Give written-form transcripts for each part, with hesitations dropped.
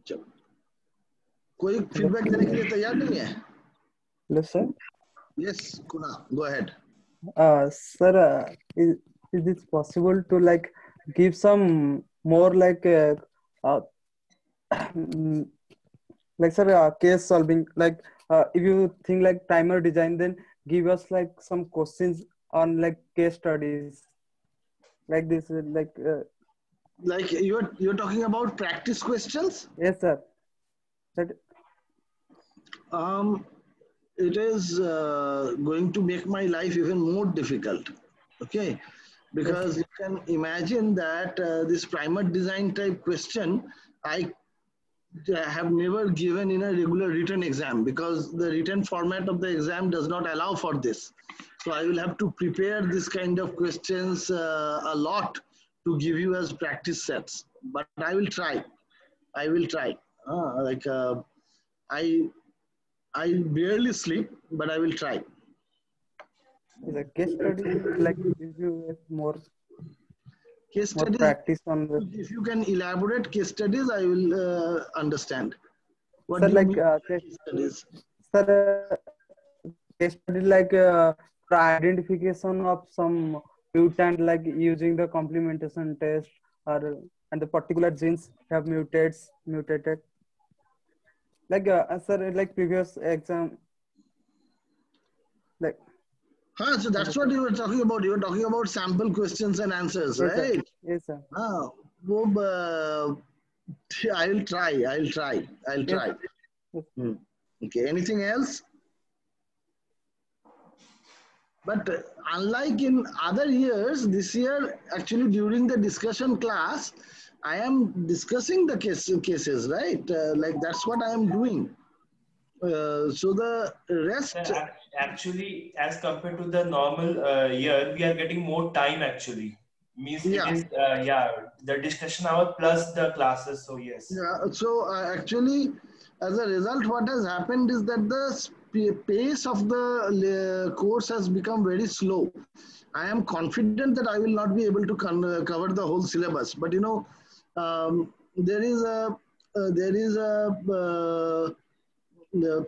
चलो, कोई फीडबैक देने के लिए तैयार नहीं है? Hello, sir. Yes, Kuna, go ahead. Sir, is it possible to like give some more like like sir case solving, like if you think like primer design, then give us like some questions on like case studies like this, Like you're talking about practice questions? yes sir. That It is going to make my life even more difficult. Okay, because yes, you can imagine that this primer design type question I have never given in a regular written exam, because the written format of the exam does not allow for this. So I will have to prepare this kind of questions a lot to give you as practice sets. But I will try. I will try. Like I barely sleep, but I will try. is a case study, like if you have Case more studies, practice on the if you can elaborate case studies, I will understand. What sir, do you like mean by case, case studies? sir, case study like for identification of some mutant, like using the complementation test, or and the particular genes have mutated, like sir, like previous exam, like So that's what you were talking about. You were talking about sample questions and answers, yes sir, right? yes sir, I'll try. I'll try. I'll yes, try. yes. Okay. Anything else? But unlike in other years, this year, actually during the discussion class, I am discussing the cases, right? Like that's what I am doing. So the rest. Actually, as compared to the normal year, we are getting more time actually. Means Yeah. it is, the discussion hour plus the classes. So yes. Yeah. So actually, as a result, what has happened is that the pace of the course has become very slow. I am confident that I will not be able to cover the whole syllabus, but you know, there is a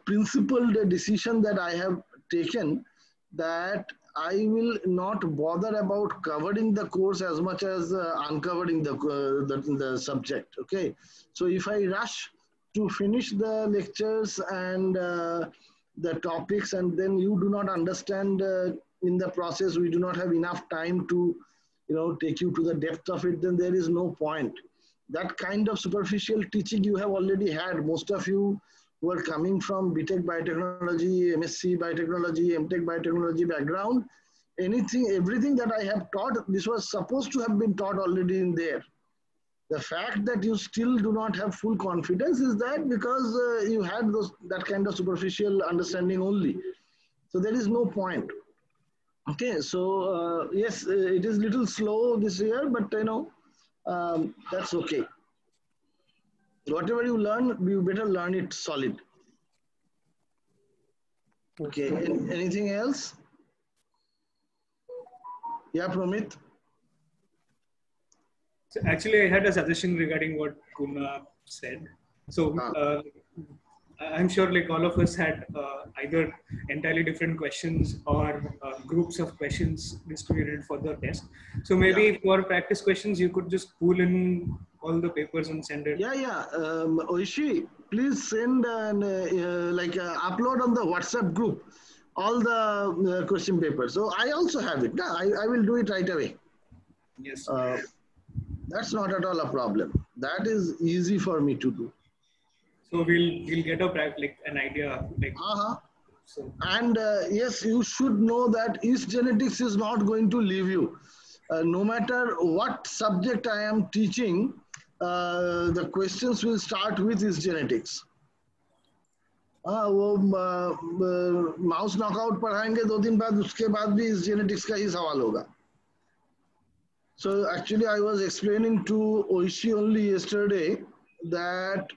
principled decision that I have taken, that I will not bother about covering the course as much as uncovering the subject. Okay, so if I rush to finish the lectures and the topics, and then you do not understand in the process, we do not have enough time to, take you to the depth of it, then there is no point. That kind of superficial teaching you have already had. Most of you who are coming from BTech Biotechnology, MSc Biotechnology, MTech Biotechnology background, everything that I have taught, this was supposed to have been taught already in there. The fact that you still do not have full confidence is that because you had that kind of superficial understanding only. So there is no point. Okay, so yes, it is little slow this year, but that's okay. Whatever you learn, you better learn it solid. Okay, anything else? Yeah, Pramit? So actually, I had a suggestion regarding what Kuna said. So I'm sure like all of us had either entirely different questions or groups of questions distributed for the test. So maybe for practice questions, you could just pull in all the papers and send it. Yeah. Oishi, please send upload on the WhatsApp group all the question papers. So I also have it. I will do it right away. Yes. That's not at all a problem. That is easy for me to do. So we'll get an idea. So. And yes, you should know that East Genetics is not going to leave you. No matter what subject I am teaching, the questions will start with East Genetics. वो mouse knockout पढ़ाएंगे 2 दिन बाद, उसके बाद भी इस genetics का ही सवाल होगा. So actually I was explaining to Oishi only yesterday that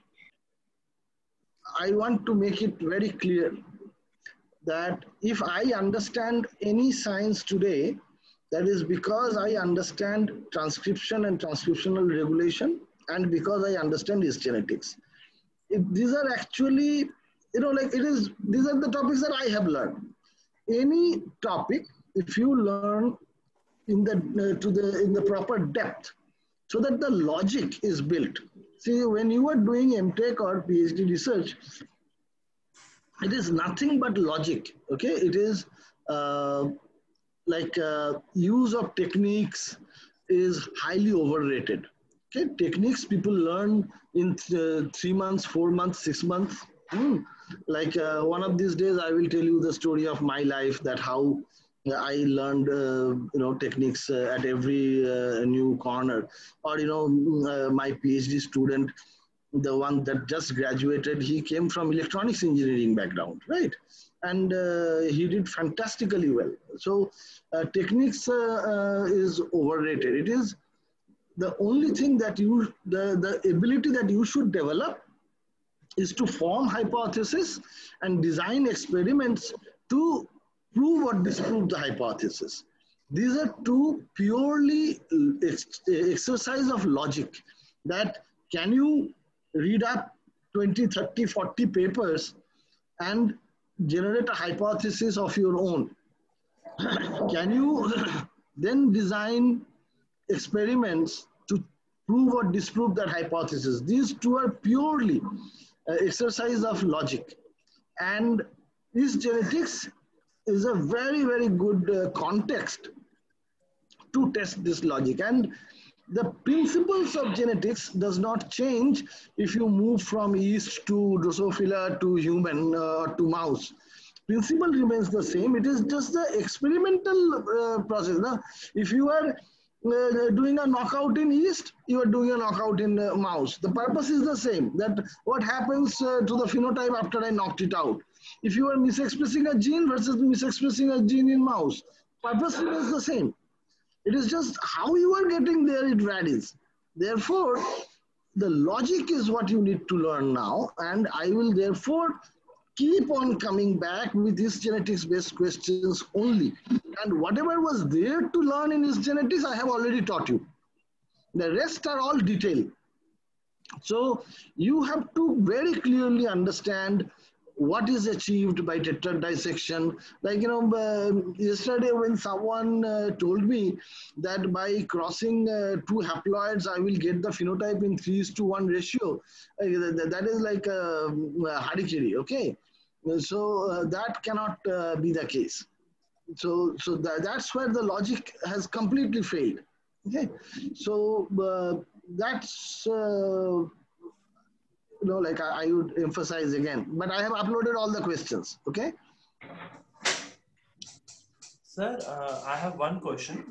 I want to make it very clear that if I understand any science today, that is because I understand transcription and transcriptional regulation, and because I understand East Genetics. these are actually, like these are the topics that I have learned. Any topic, if you learn in the proper depth, so that the logic is built. See, when you are doing MTech or PhD research, it is nothing but logic. Okay, it is use of techniques is highly overrated. Okay, techniques people learn in 3 months, 4 months, 6 months. One of these days, I will tell you the story of my life, that how I learned, techniques at every new corner. Or, my PhD student, the one that just graduated, he came from electronics engineering background, right? And he did fantastically well. So techniques is overrated. It is the only thing that the ability that you should develop is to form hypothesis and design experiments to prove or disprove the hypothesis. These are two purely exercise of logic. That can you read up 20, 30, 40 papers and generate a hypothesis of your own? Can you then design experiments to prove or disprove that hypothesis? These two are purely exercise of logic. And this genetics is a very, very good context to test this logic. And the principles of genetics does not change if you move from yeast to Drosophila to human to mouse. Principle remains the same. It is just the experimental process. Now, if you are doing a knockout in yeast, you are doing a knockout in mouse. The purpose is the same. That what happens to the phenotype after I knocked it out. If you are misexpressing a gene versus misexpressing a gene in mouse, purpose remains the same. It is just how you are getting there, it varies. Therefore, the logic is what you need to learn now, and I will therefore keep on coming back with these genetics-based questions only. And whatever was there to learn in this genetics, I have already taught you. The rest are all detail. So you have to very clearly understand what is achieved by tetrad dissection. Yesterday when someone told me that by crossing two haploids, I will get the phenotype in 3:1 ratio, that is like a harikiri, okay? So that cannot be the case. So that's where the logic has completely failed, okay? So that's... I would emphasize again, but I have uploaded all the questions, okay? Sir, I have one question,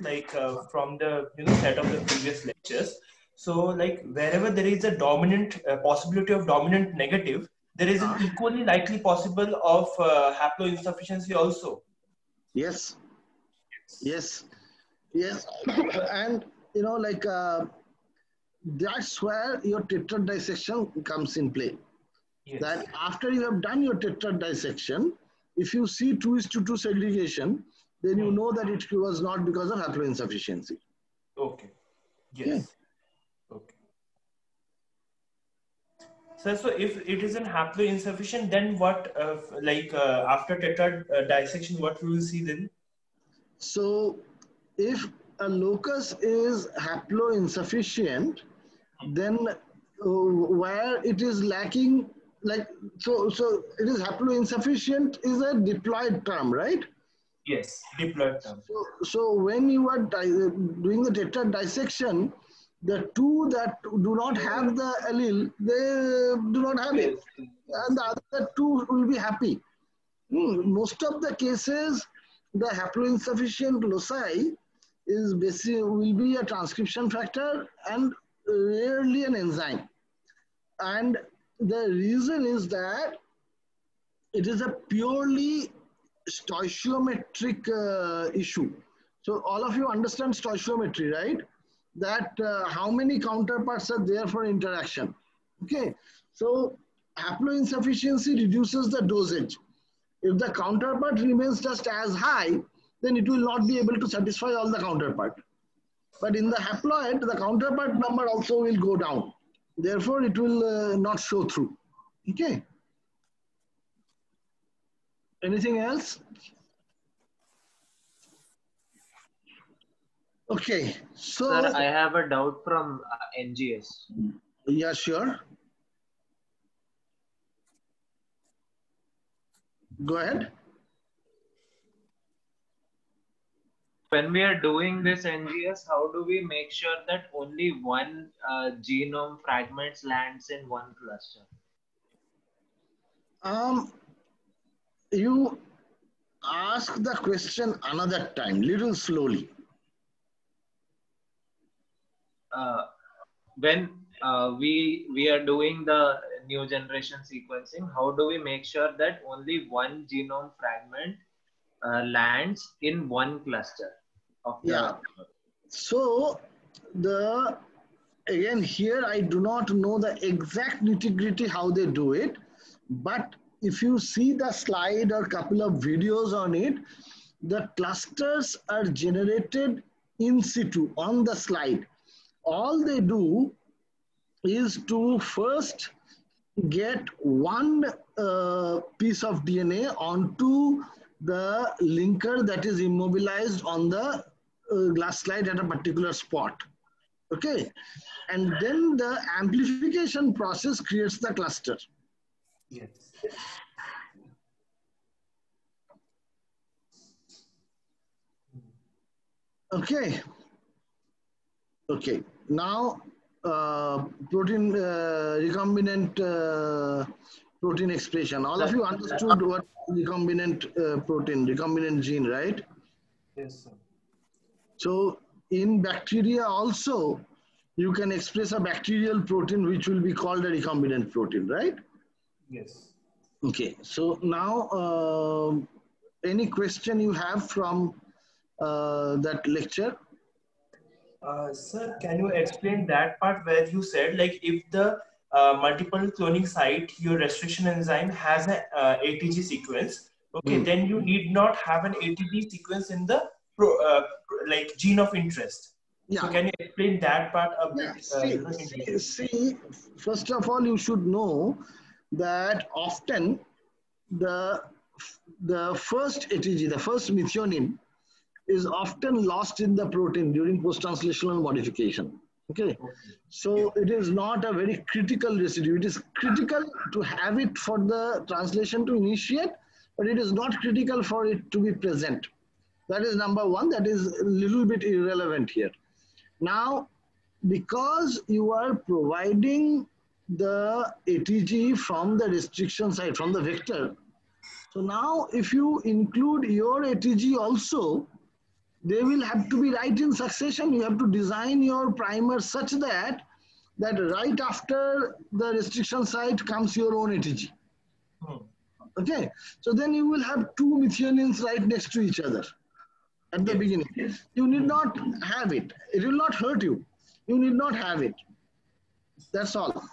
from the set of the previous lectures. So wherever there is a dominant possibility of dominant negative, there is an equally likely possible of haploinsufficiency also. Yes. And that's where your tetrad dissection comes in play. Yes. That after you have done your tetrad dissection, if you see 2:2 segregation, then you know that it was not because of haploinsufficiency. Okay. Yes. Okay. So if it isn't haploinsufficient, then what? After tetrad dissection, what we will see then? So if a locus is haploinsufficient, then where it is lacking, so it is haploinsufficient is a diploid term, right? Yes, diploid term. So when you are doing the tetrad dissection, the two that do not have the allele, they do not have it, and the other two will be happy. Most of the cases, the haploinsufficient loci will be a transcription factor and rarely an enzyme. And the reason is that it is a purely stoichiometric issue. So all of you understand stoichiometry, right? That how many counterparts are there for interaction. Okay, so haploinsufficiency reduces the dosage. If the counterpart remains just as high, then it will not be able to satisfy all the counterpart. But in the haploid, the counterpart number also will go down. Therefore, it will not show through. Okay. Anything else? Okay. So, Sir, I have a doubt from NGS. yeah, sure. Go ahead. When we are doing this NGS, how do we make sure that only one genome fragments lands in one cluster? You ask the question another time, little slowly. When we are doing the new generation sequencing, how do we make sure that only one genome fragment lands in one cluster of the? Yeah. So again here I do not know the exact nitty-gritty how they do it, but if you see the slide or couple of videos on it, the clusters are generated in situ on the slide. All they do is to first get one piece of DNA onto the linker that is immobilized on the glass slide at a particular spot. Okay, and then the amplification process creates the cluster. Yes. Okay. Okay. Now, protein recombinant protein expression. All of you understood what recombinant protein, recombinant gene, right? Yes, sir. So in bacteria also, you can express a bacterial protein which will be called a recombinant protein, right? Yes. Okay. So now, any question you have from that lecture? Sir, can you explain that part where you said, like, if the multiple cloning site, your restriction enzyme has a ATG sequence, okay, then you need not have an ATG sequence in the like gene of interest. Yeah. So can you explain that part a Yeah. bit? See, first of all, you should know that often the first ATG, the first methionine, is often lost in the protein during post-translational modification. Okay, so it is not a very critical residue. It is critical to have it for the translation to initiate, but it is not critical for it to be present. That is number one. That is a little bit irrelevant here. Now, because you are providing the ATG from the restriction site, from the vector, so now if you include your ATG also, they will have to be right in succession. You have to design your primer such that right after the restriction site comes your own ATG. Okay, so then you will have two methionines right next to each other at the beginning. You need not have it. It will not hurt you. You need not have it. That's all.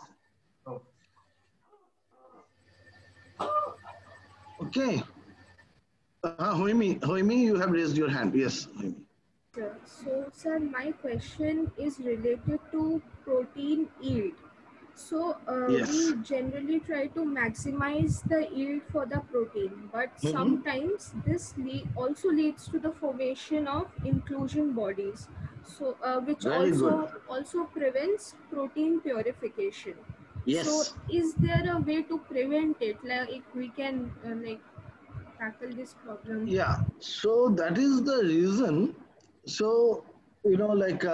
Okay. Hoimi, you have raised your hand. Yes, Hoimi. So, sir, my question is related to protein yield. So, Yes. we generally try to maximize the yield for the protein, but sometimes this also leads to the formation of inclusion bodies. So, which Very good. also prevents protein purification. Yes. So, is there a way to prevent it? Like we can like tackle this problem? Yeah. So that is the reason. So like.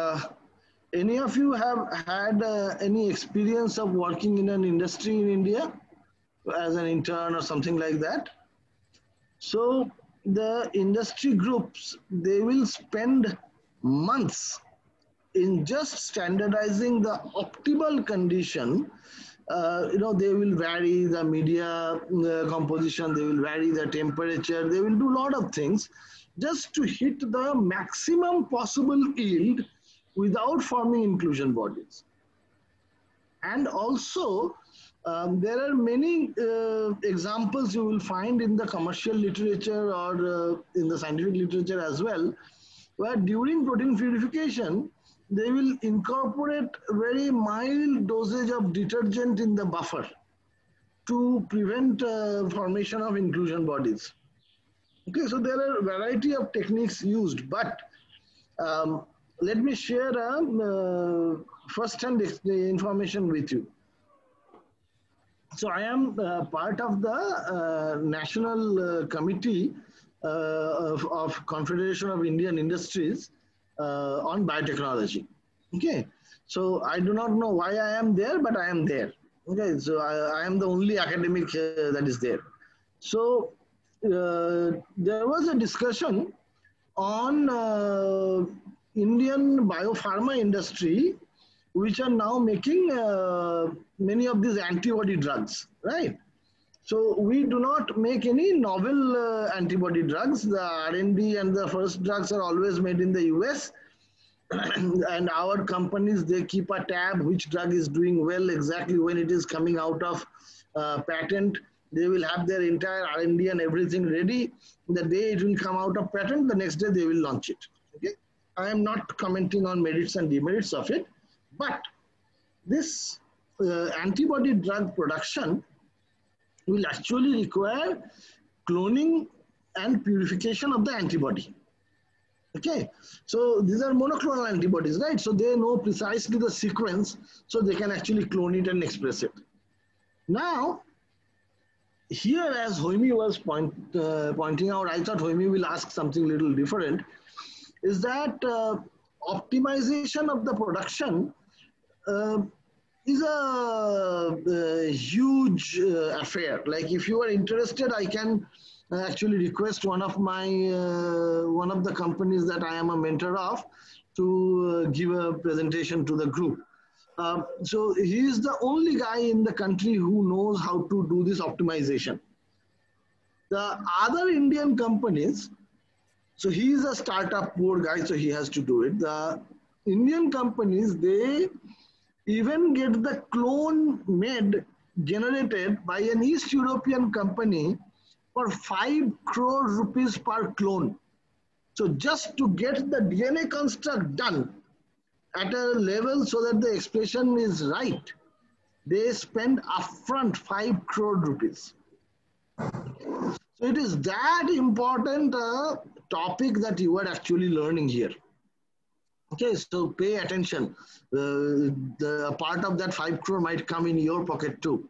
Any of you have had any experience of working in an industry in India as an intern or something like that? So the industry groups, they will spend months in just standardizing the optimal condition. They will vary the media composition, they will vary the temperature, they will do a lot of things just to hit the maximum possible yield without forming inclusion bodies. And also, there are many examples you will find in the commercial literature or in the scientific literature as well, where during protein purification, they will incorporate very mild dosage of detergent in the buffer. to prevent formation of inclusion bodies. Okay, so there are a variety of techniques used, but let me share first-hand information with you. So I am part of the National Committee of Confederation of Indian Industries on biotechnology. Okay, so I do not know why I am there, but I am there. Okay, so I am the only academic that is there. So there was a discussion on Indian biopharma industry, which are now making many of these antibody drugs, right? So we do not make any novel antibody drugs. The R&D and the first drugs are always made in the US. And our companies, they keep a tab which drug is doing well, exactly when it is coming out of patent. They will have their entire R&D and everything ready. The day it will come out of patent, the next day they will launch it. Okay, I am not commenting on merits and demerits of it, but this antibody drug production will actually require cloning and purification of the antibody. Okay, so these are monoclonal antibodies, right? So they know precisely the sequence, so they can actually clone it and express it. Now, here, as Hoimi was pointing out, I thought Hoimi will ask something little different, is that optimization of the production is a huge affair. Like, if you are interested, I can actually request one of the companies that I am a mentor of to give a presentation to the group. So he is the only guy in the country who knows how to do this optimization. The other Indian companies, so he is a startup poor guy, so he has to do it. The Indian companies, they even get the clone made, generated by an East European company for 5 crore rupees per clone. So just to get the DNA construct done at a level so that the expression is right, they spend upfront 5 crore rupees. So it is that important topic that you are actually learning here. Okay, so pay attention. The part of that 5 crore might come in your pocket too.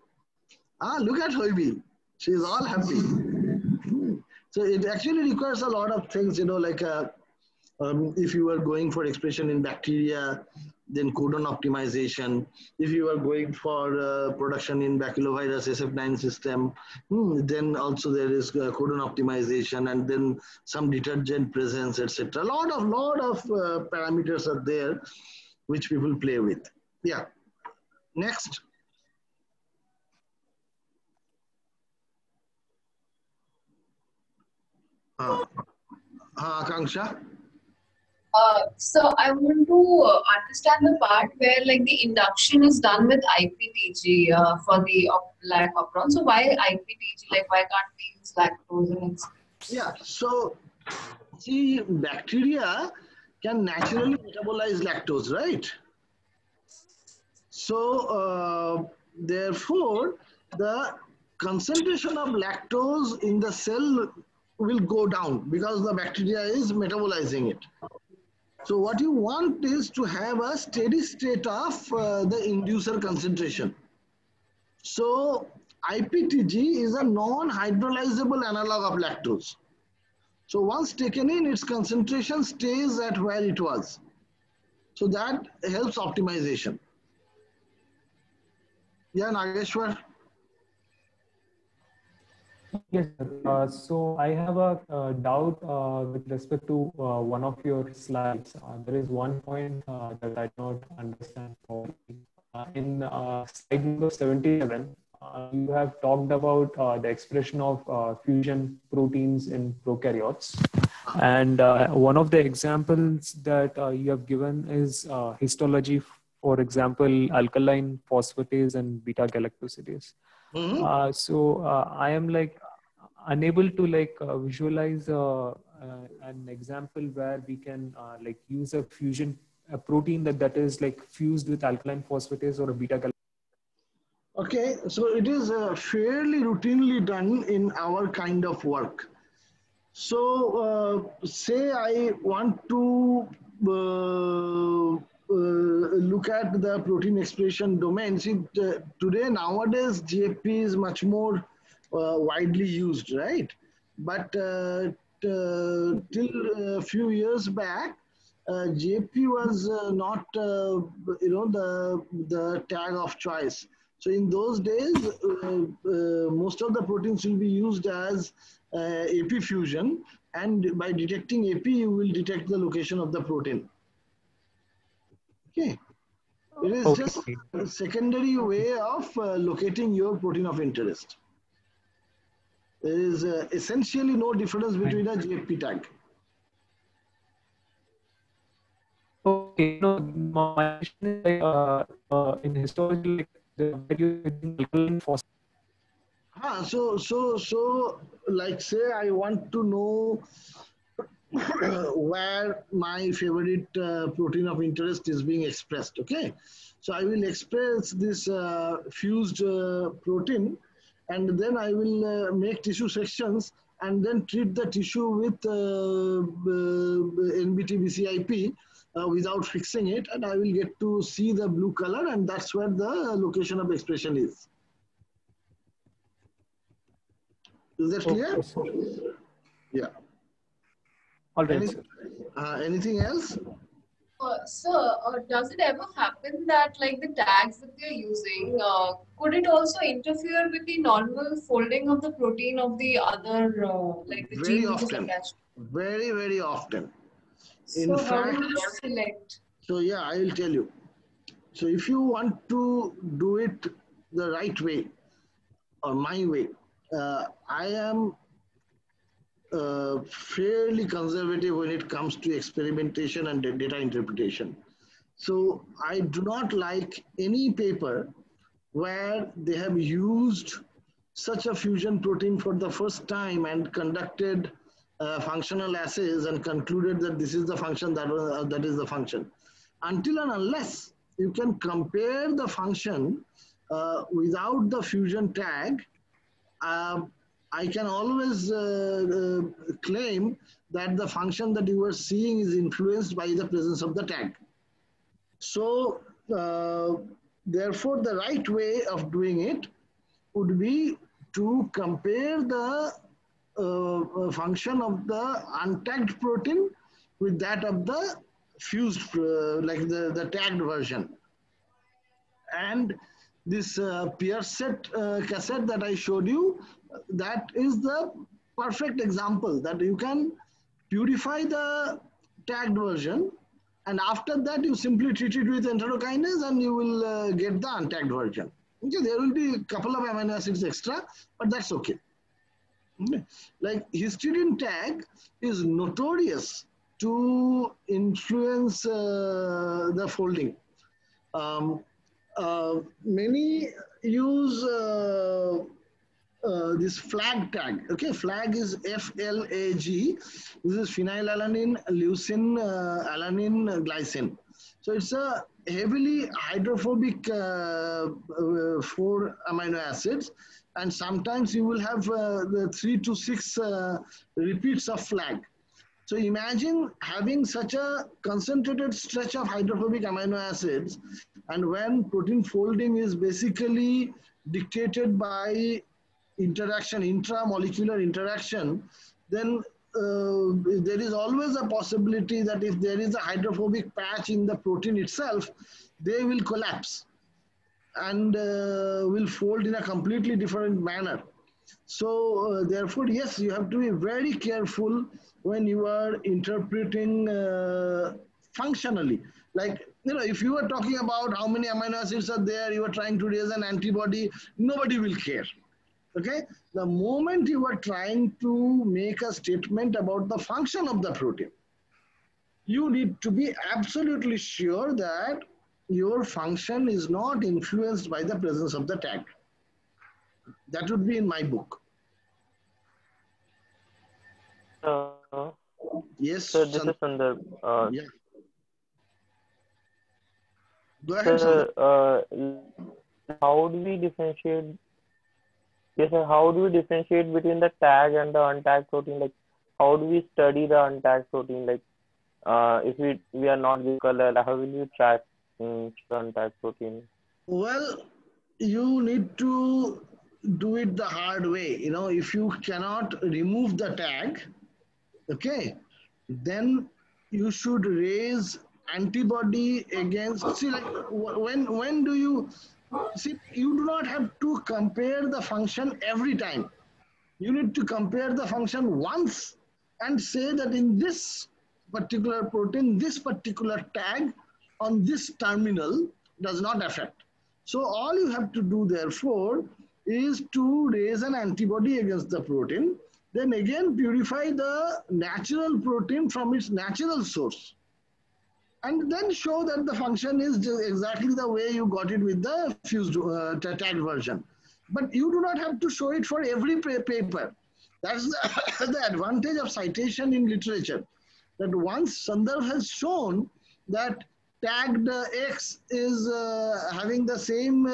Look at Hoibi. She's all happy. So it actually requires a lot of things, you know, like if you are going for expression in bacteria, then codon optimization. If you are going for production in baculovirus SF9 system, then also there is codon optimization, and then some detergent presence, etc. A lot of parameters are there which people play with. Yeah. Next. Akanksha. So I want to understand the part where like the induction is done with IPTG for the lac operon. So why IPTG? Like why can't we use lactose? Yeah. So see, bacteria can naturally metabolize lactose, right? So therefore, the concentration of lactose in the cell will go down because the bacteria is metabolizing it. So what you want is to have a steady state of the inducer concentration. So IPTG is a non-hydrolyzable analog of lactose. So once taken in, its concentration stays at where it was. So that helps optimization. Yeah, Nageshwar? Yes, sir. So I have a doubt with respect to one of your slides. There is one point that I don't understand properly. In slide number 77, you have talked about the expression of fusion proteins in prokaryotes. And one of the examples that you have given is histology, for example, alkaline phosphatase and beta galactosidase. So I am like unable to like visualize an example where we can like use a fusion, a protein that is like fused with alkaline phosphatase or a beta galactosidase. Okay, so it is fairly routinely done in our kind of work. So, say I want to look at the protein expression domain. See, today nowadays GFP is much more widely used, right? But till a few years back, GFP was not, the tag of choice. So in those days, most of the proteins will be used as AP fusion, and by detecting AP, you will detect the location of the protein. Okay, it is Okay. just a secondary way of locating your protein of interest. There is essentially no difference between a GFP tag. Okay, no, my question is like in histology, like where you're using alkaline phosphate. So, like say I want to know where my favorite protein of interest is being expressed. Okay, so I will express this fused protein, and then I will make tissue sections and then treat the tissue with NBT BCIP without fixing it, and I will get to see the blue color, and that's where the location of expression is. Is that clear? Okay, sir. Yeah. All right, sir. Anything else? Sir, does it ever happen that like the tags that they're using, could it also interfere with the normal folding of the protein of the other, like the Very gene which is often. attached? Very, very often. So how do you select? So yeah, I will tell you. So if you want to do it the right way or my way, I am fairly conservative when it comes to experimentation and data interpretation. So I do not like any paper where they have used such a fusion protein for the first time and conducted functional assays and concluded that this is the function, that is the function. Until and unless you can compare the function without the fusion tag, I can always claim that the function that you are seeing is influenced by the presence of the tag. So, therefore, the right way of doing it would be to compare the function of the untagged protein with that of the fused, like the tagged version. And this Pearset cassette that I showed you, that is the perfect example that you can purify the tagged version, and after that you simply treat it with enterokinase and you will get the untagged version. Okay, there will be a couple of amino acids extra, but that's okay. Okay. Like histidine tag is notorious to influence the folding. Many use this flag tag. Okay, flag is FLAG. This is phenylalanine, leucine, alanine, glycine. So it's a heavily hydrophobic 4 amino acids, and sometimes you will have the 3 to 6 repeats of flag. So imagine having such a concentrated stretch of hydrophobic amino acids, and when protein folding is basically dictated by interaction, intramolecular interaction, then there is always a possibility that if there is a hydrophobic patch in the protein itself, they will collapse and will fold in a completely different manner. So therefore, yes, you have to be very careful when you are interpreting functionally. Like, if you are talking about how many amino acids are there, you are trying to raise an antibody, nobody will care. Okay, the moment you are trying to make a statement about the function of the protein, you need to be absolutely sure that your function is not influenced by the presence of the tag. That would be in my book. Yes, sir, this is Sundar. Yeah. Go ahead, Sundar. how do we differentiate? Yes, sir. How do we differentiate between the tag and the untagged protein? Like, how do we study the untagged protein? Like, if we are not given color, how will you track the untagged protein? Well, you need to do it the hard way. You know, if you cannot remove the tag, okay, then you should raise antibody against. See, like when do you see? You do not have to compare the function every time. You need to compare the function once and say that in this particular protein, this particular tag on this terminal does not affect. So all you have to do therefore is to raise an antibody against the protein, then again purify the natural protein from its natural source, and then show that the function is exactly the way you got it with the fused tagged version. But you do not have to show it for every paper. That's the advantage of citation in literature, that once Sandarbh has shown that tagged X is having the same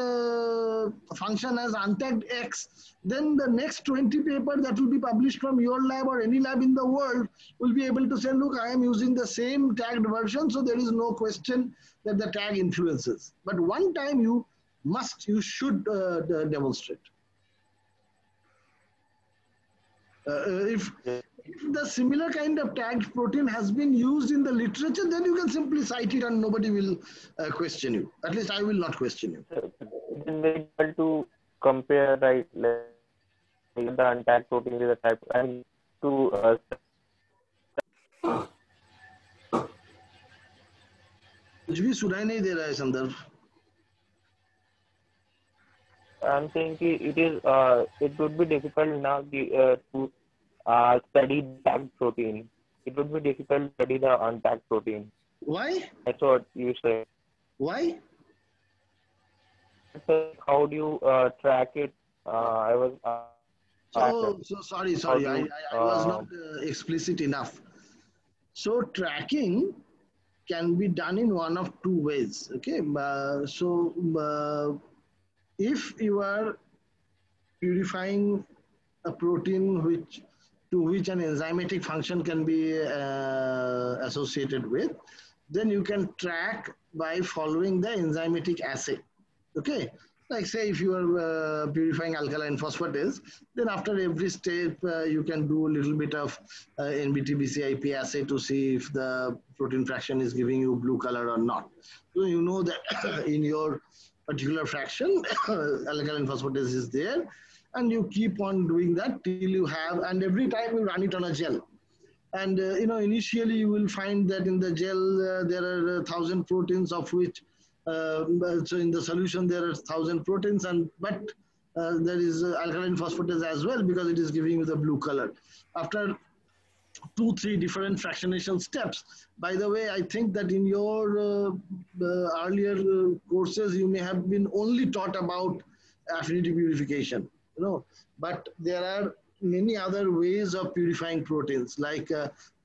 function as untagged X, then the next 20 paper that will be published from your lab or any lab in the world will be able to say, look, I am using the same tagged version, so there is no question that the tag influences. But one time you should demonstrate. If the similar kind of tagged protein has been used in the literature, then you can simply cite it and nobody will question you. At least I will not question you. It is very difficult to compare, right? Like the untagged protein with the type. I mean, to कुछ भी सुनाई नहीं दे रहा है संदर्भ. I'm saying it would be difficult now to study the tagged protein. It would be difficult to study the untagged protein. Why? That's what you say. Why? So how do you track it? I was. So sorry. I was not explicit enough. So tracking can be done in one of two ways. Okay. If you are purifying a protein to which an enzymatic function can be associated with, then you can track by following the enzymatic assay. Okay. Like say if you are purifying alkaline phosphatase, then after every step you can do a little bit of NBT-BCIP assay to see if the protein fraction is giving you blue color or not. So you know that in your particular fraction alkaline phosphatase is there, and you keep on doing that till you have, and every time you run it on a gel. And initially you will find that in the gel there are 1,000 proteins, of which so in the solution there are 1,000 proteins, but there is alkaline phosphatase as well, because it is giving you the blue color. After 2-3 different fractionation steps. By the way, I think that in your earlier courses you may have been only taught about affinity purification, but there are many other ways of purifying proteins, like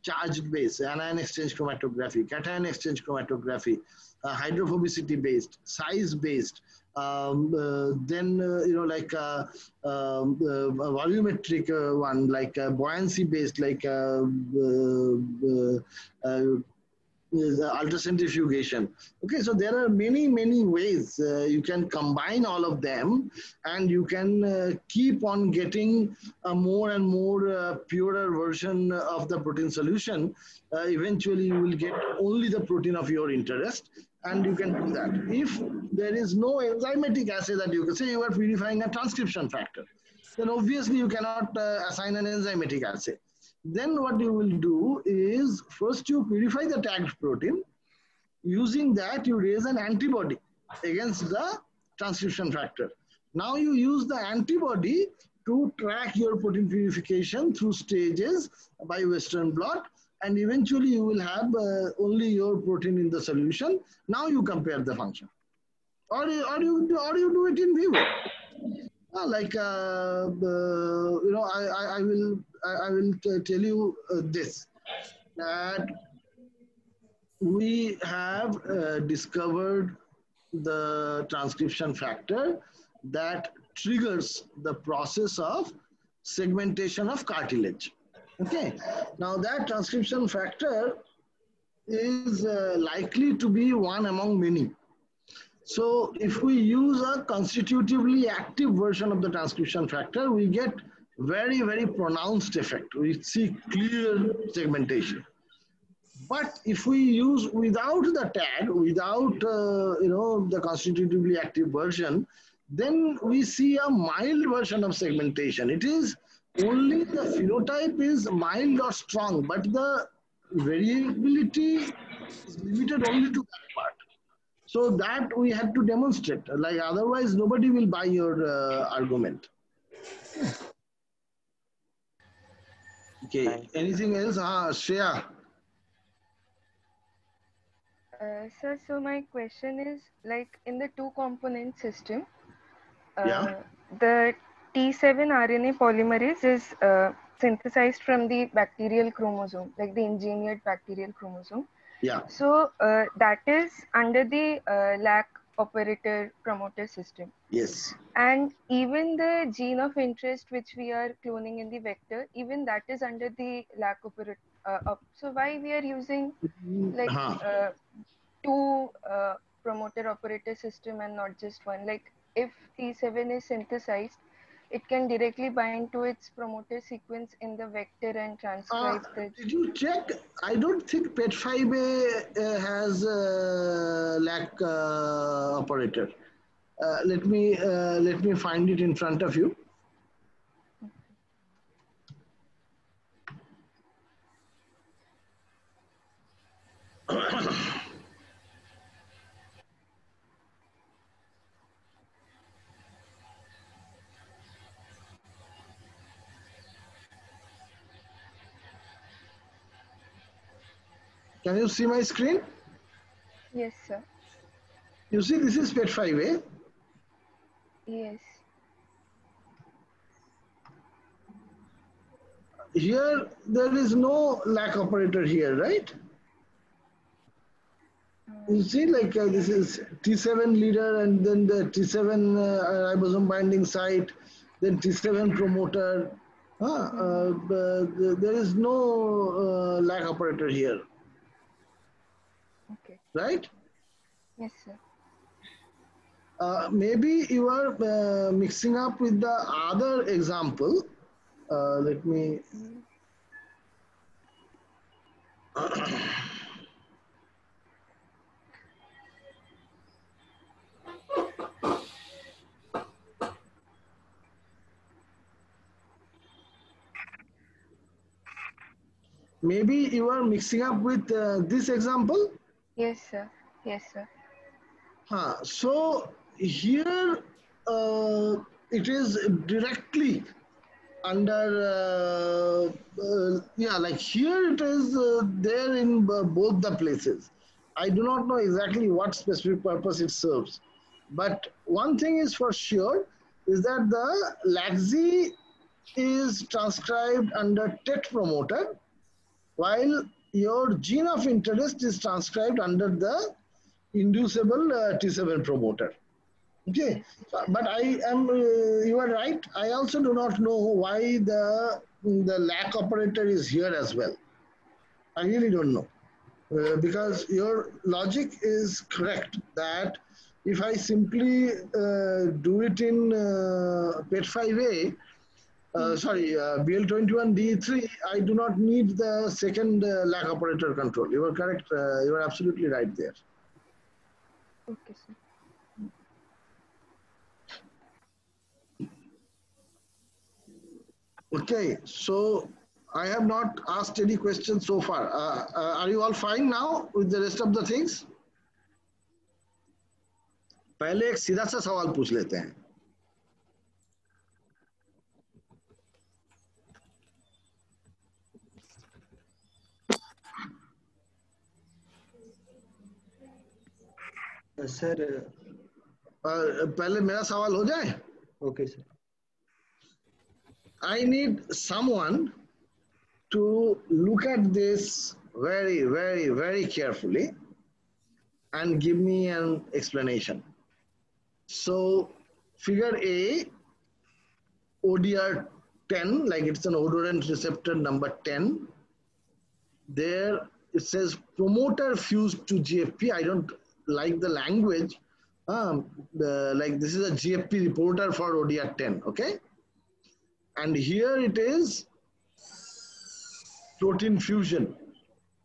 charged base, anion exchange chromatography, cation exchange chromatography, hydrophobicity based, size based, then like volumetric one, like buoyancy based, like ultracentrifugation. Okay, so there are many ways you can combine all of them, and you can keep on getting a more and more purer version of the protein solution. Eventually you will get only the protein of your interest, and you can do that. If there is no enzymatic assay that you can say, you are purifying a transcription factor, then obviously you cannot assign an enzymatic assay. Then what you will do is, first you purify the tagged protein. Using that, you raise an antibody against the transcription factor. Now you use the antibody to track your protein purification through stages by Western blot, and eventually you will have only your protein in the solution. Now you compare the function, or you do it in vivo. Like I will tell you this, that we have discovered the transcription factor that triggers the process of segmentation of cartilage. Okay, now that transcription factor is likely to be one among many. So if we use a constitutively active version of the transcription factor, we get very, very pronounced effect. We see clear segmentation. But if we use without the tag, without the constitutively active version, then we see a mild version of segmentation. It is only the phenotype is mild or strong, but the variability is limited only to that part. So that we had to demonstrate. Like otherwise, nobody will buy your argument. Okay. Thanks. Anything else? Shreya. Sir, so my question is, like in the two component system, Yeah. the T7 RNA polymerase is synthesized from the bacterial chromosome, like the engineered bacterial chromosome. Yeah. So that is under the lac operator promoter system. Yes. And even the gene of interest which we are cloning in the vector, even that is under the lac operator. So why we are using like two promoter operator system and not just one? Like if T7 is synthesized, it can directly bind to its promoter sequence in the vector and transcribe the. Did you check? I don't think PET5A has a lac operator. Let me find it in front of you. Can you see my screen? Yes, sir. You see, this is PET5A. Yes. Here, there is no lac operator here, right? You see, like this is T7 leader and then the T7 ribosome binding site, then T7 promoter. There is no lac operator here. Okay. Right? Yes, sir. Maybe you are mixing up with the other example. Let me. Maybe you are mixing up with this example. Yes, sir. Yes, sir. So here it is directly under, like here it is there in both the places. I do not know exactly what specific purpose it serves. But one thing is for sure is that the LAGZ is transcribed under TET promoter, while your gene of interest is transcribed under the inducible T7 promoter. Okay, but I am, you are right. I also do not know why the lac operator is here as well. I really don't know. Because your logic is correct that if I simply do it in PET5A, BL21D3, I do not need the second lac operator control. You are correct. You are absolutely right there. Okay, sir. Okay, so I have not asked any questions so far. Are you all fine now with the rest of the things? पहले एक सीधा सा सवाल पूछ लेते हैं. Sir पहले मेरा सवाल हो जाए. Okay sir. I need someone to look at this very, very, very carefully and give me an explanation. So figure A, ODR 10, like it's an odorant receptor number 10. There it says promoter fused to GFP. I don't like the language. Like this is a GFP reporter for ODR 10, okay? And here it is protein fusion,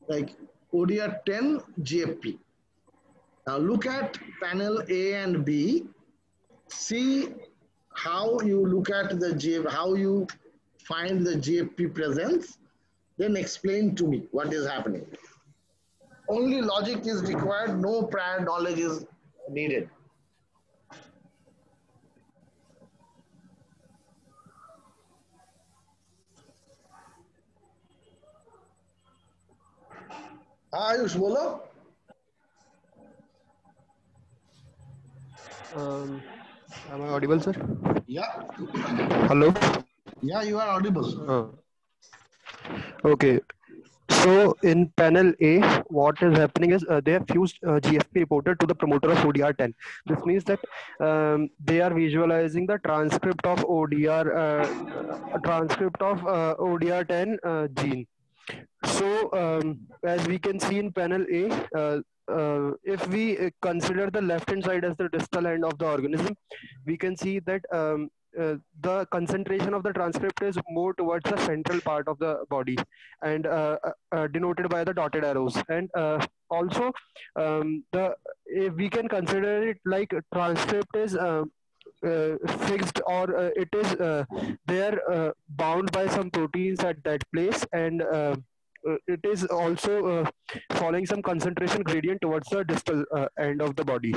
like ODR 10 GFP. Now look at panel A and B. See how you look at the GFP, how you find the GFP presence, then explain to me what is happening. Only logic is required, no prior knowledge is needed. Ayush, bolo. Am I audible, sir? Yeah. Hello? Yeah, you are audible. Okay. So in panel A, what is happening is they have fused GFP reporter to the promoter of ODR10. This means that they are visualizing the transcript of ODR10 gene. So as we can see in panel A, if we consider the left hand side as the distal end of the organism, we can see that the concentration of the transcript is more towards the central part of the body and denoted by the dotted arrows. And also if we can consider it like transcript is fixed, or it is they're bound by some proteins at that place, and it is also following some concentration gradient towards the distal end of the body.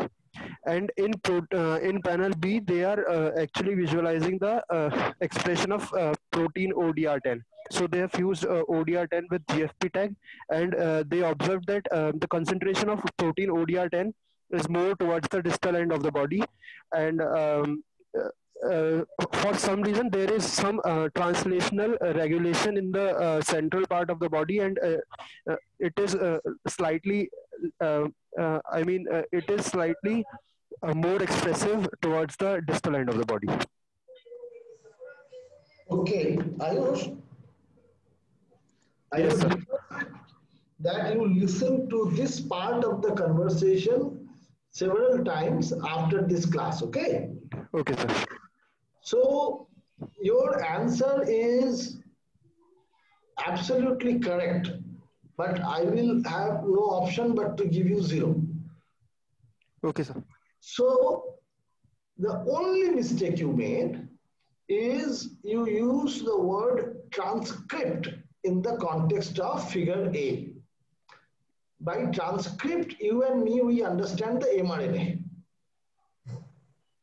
And in panel B, they are actually visualizing the expression of protein ODR10. So they have fused ODR10 with GFP tag, and they observed that the concentration of protein ODR10 is more towards the distal end of the body, and for some reason there is some translational regulation in the central part of the body, and it is slightly it is slightly more expressive towards the distal end of the body. Okay, Ayush. Yes, sir. That you listen to this part of the conversation several times after this class, okay? Okay, sir. So your answer is absolutely correct, but I will have no option but to give you 0. Okay, sir. So the only mistake you made is you use the word transcript in the context of figure A. By transcript, you and me, we understand the mRNA.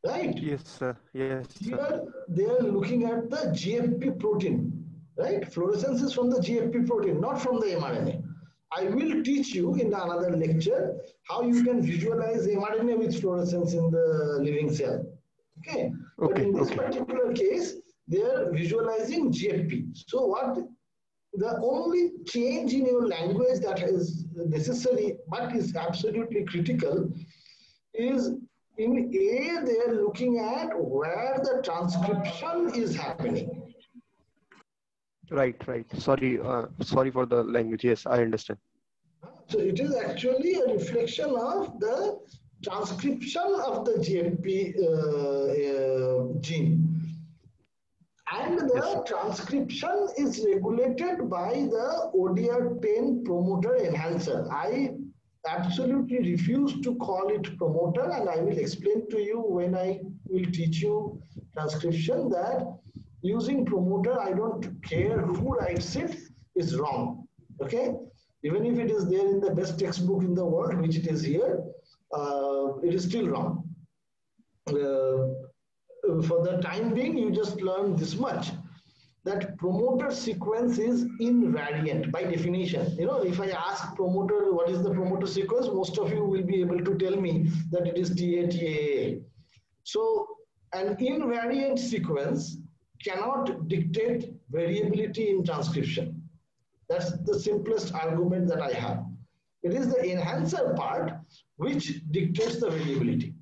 Right? Yes, sir. Yes, here sir. they are looking at the GFP protein, right? Fluorescence is from the GFP protein, not from the mRNA. I will teach you in another lecture how you can visualize mRNA with fluorescence in the living cell. Okay. But in this particular case, they are visualizing GFP. So what the only change in your language that is necessary but is absolutely critical is in A, they are looking at where the transcription is happening. Right. Sorry for the language. Yes, I understand. So it is actually a reflection of the transcription of the GFP gene. And the transcription is regulated by the ODR10 promoter enhancer. I absolutely refuse to call it promoter, and I will explain to you when I will teach you transcription that using promoter, I don't care who writes it, is wrong. Okay? Even if it is there in the best textbook in the world, which it is here, it is still wrong. For the time being, you just learn this much, that promoter sequence is invariant by definition. You know, if I ask promoter, what is the promoter sequence? Most of you will be able to tell me that it is TATAA. So an invariant sequence cannot dictate variability in transcription. That's the simplest argument that I have. It is the enhancer part which dictates the variability.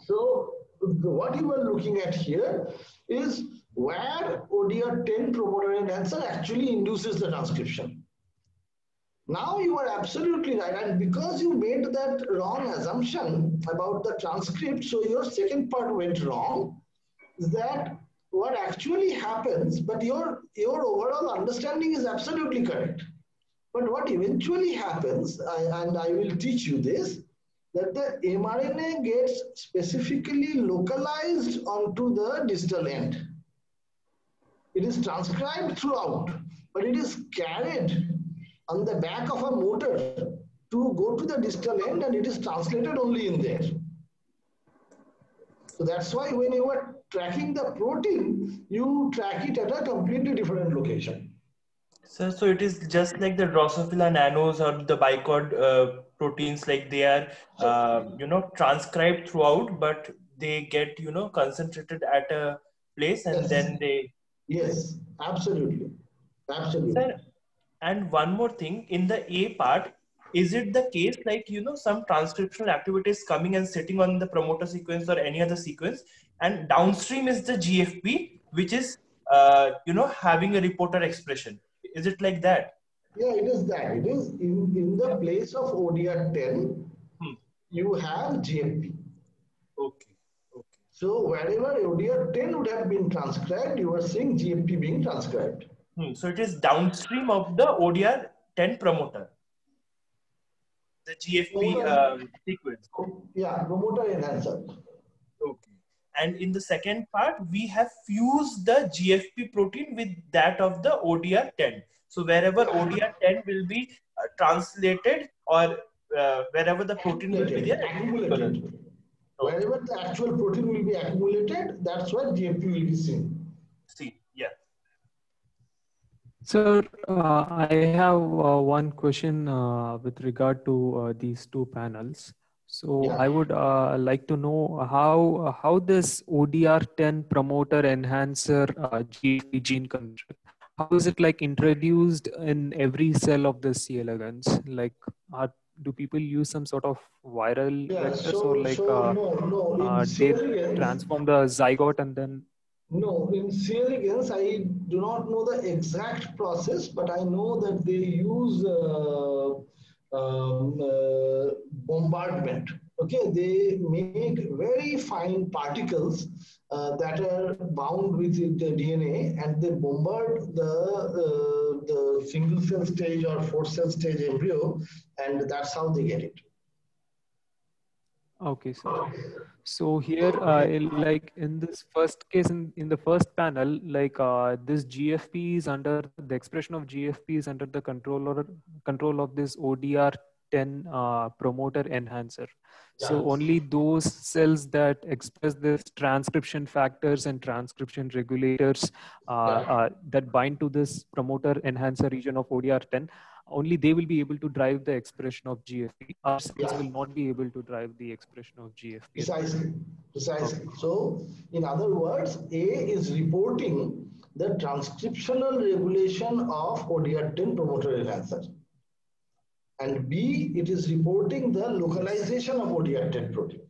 So what you are looking at here is where ODR10 promoter enhancer actually induces the transcription. Now you are absolutely right, and because you made that wrong assumption about the transcript, so your second part went wrong, is that what actually happens, but your overall understanding is absolutely correct. But what eventually happens, and I will teach you this, that the mRNA gets specifically localized onto the distal end. It is transcribed throughout, but it is carried on the back of a motor to go to the distal end, and it is translated only in there. So that's why when you are tracking the protein, you track it at a completely different location. So it is just like the Drosophila nanos or the bicod proteins, like they are, transcribed throughout, but they get, concentrated at a place and then they... Yes, absolutely. Absolutely. Sir, and one more thing, in the A part, is it the case like, some transcriptional activities coming and sitting on the promoter sequence or any other sequence, and downstream is the GFP, which is, having a reporter expression? Is it like that? Yeah, it is that. It is in the place of ODR10, you have GFP. Okay. So wherever ODR10 would have been transcribed, you are seeing GFP being transcribed. So it is downstream of the ODR10 promoter, the GFP sequence. Yeah, promoter enhancer. Okay. And in the second part, we have fused the GFP protein with that of the ODR10. So wherever ODR10 will be translated, or wherever the protein will be there, accumulated. Wherever the actual protein will be accumulated, that's where GFP will be seen. See, yeah. Sir, I have one question with regard to these two panels. So I would like to know how this ODR10 promoter enhancer GFP gene construct, how is it like introduced in every cell of the C. elegans? Like, do people use some sort of viral vectors, or like they transform the zygote and then? No, in C. elegans, I do not know the exact process, but I know that they use bombardment. Okay, they make very fine particles that are bound with the DNA, and they bombard the single cell stage or four cell stage embryo, and that's how they get it. Okay, sir. So here, like in this first case, in the first panel, like this GFP is under the expression of GFP is under the control of this ODR10 promoter enhancer. So only those cells that express this transcription factors and transcription regulators that bind to this promoter enhancer region of ODR10, only they will be able to drive the expression of GFP. Our cells will not be able to drive the expression of GFP. Precisely. Okay. So, in other words, A is reporting the transcriptional regulation of ODR10 promoter enhancer. And B, it is reporting the localization of ODR10 protein.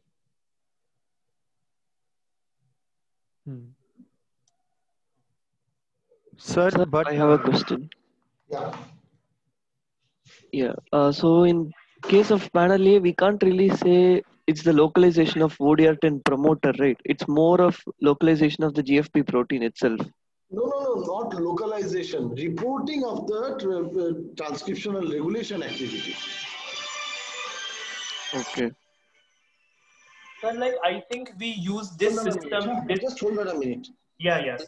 Sir, but I have a question. Yeah. Yeah. So in case of panel A, we can't really say it's the localization of ODR10 promoter, right? It's more of localization of the GFP protein itself. No, not localization. Reporting of the transcriptional regulation activity. Okay. But like, I think we use this system. Just hold on a minute. Yeah, yes.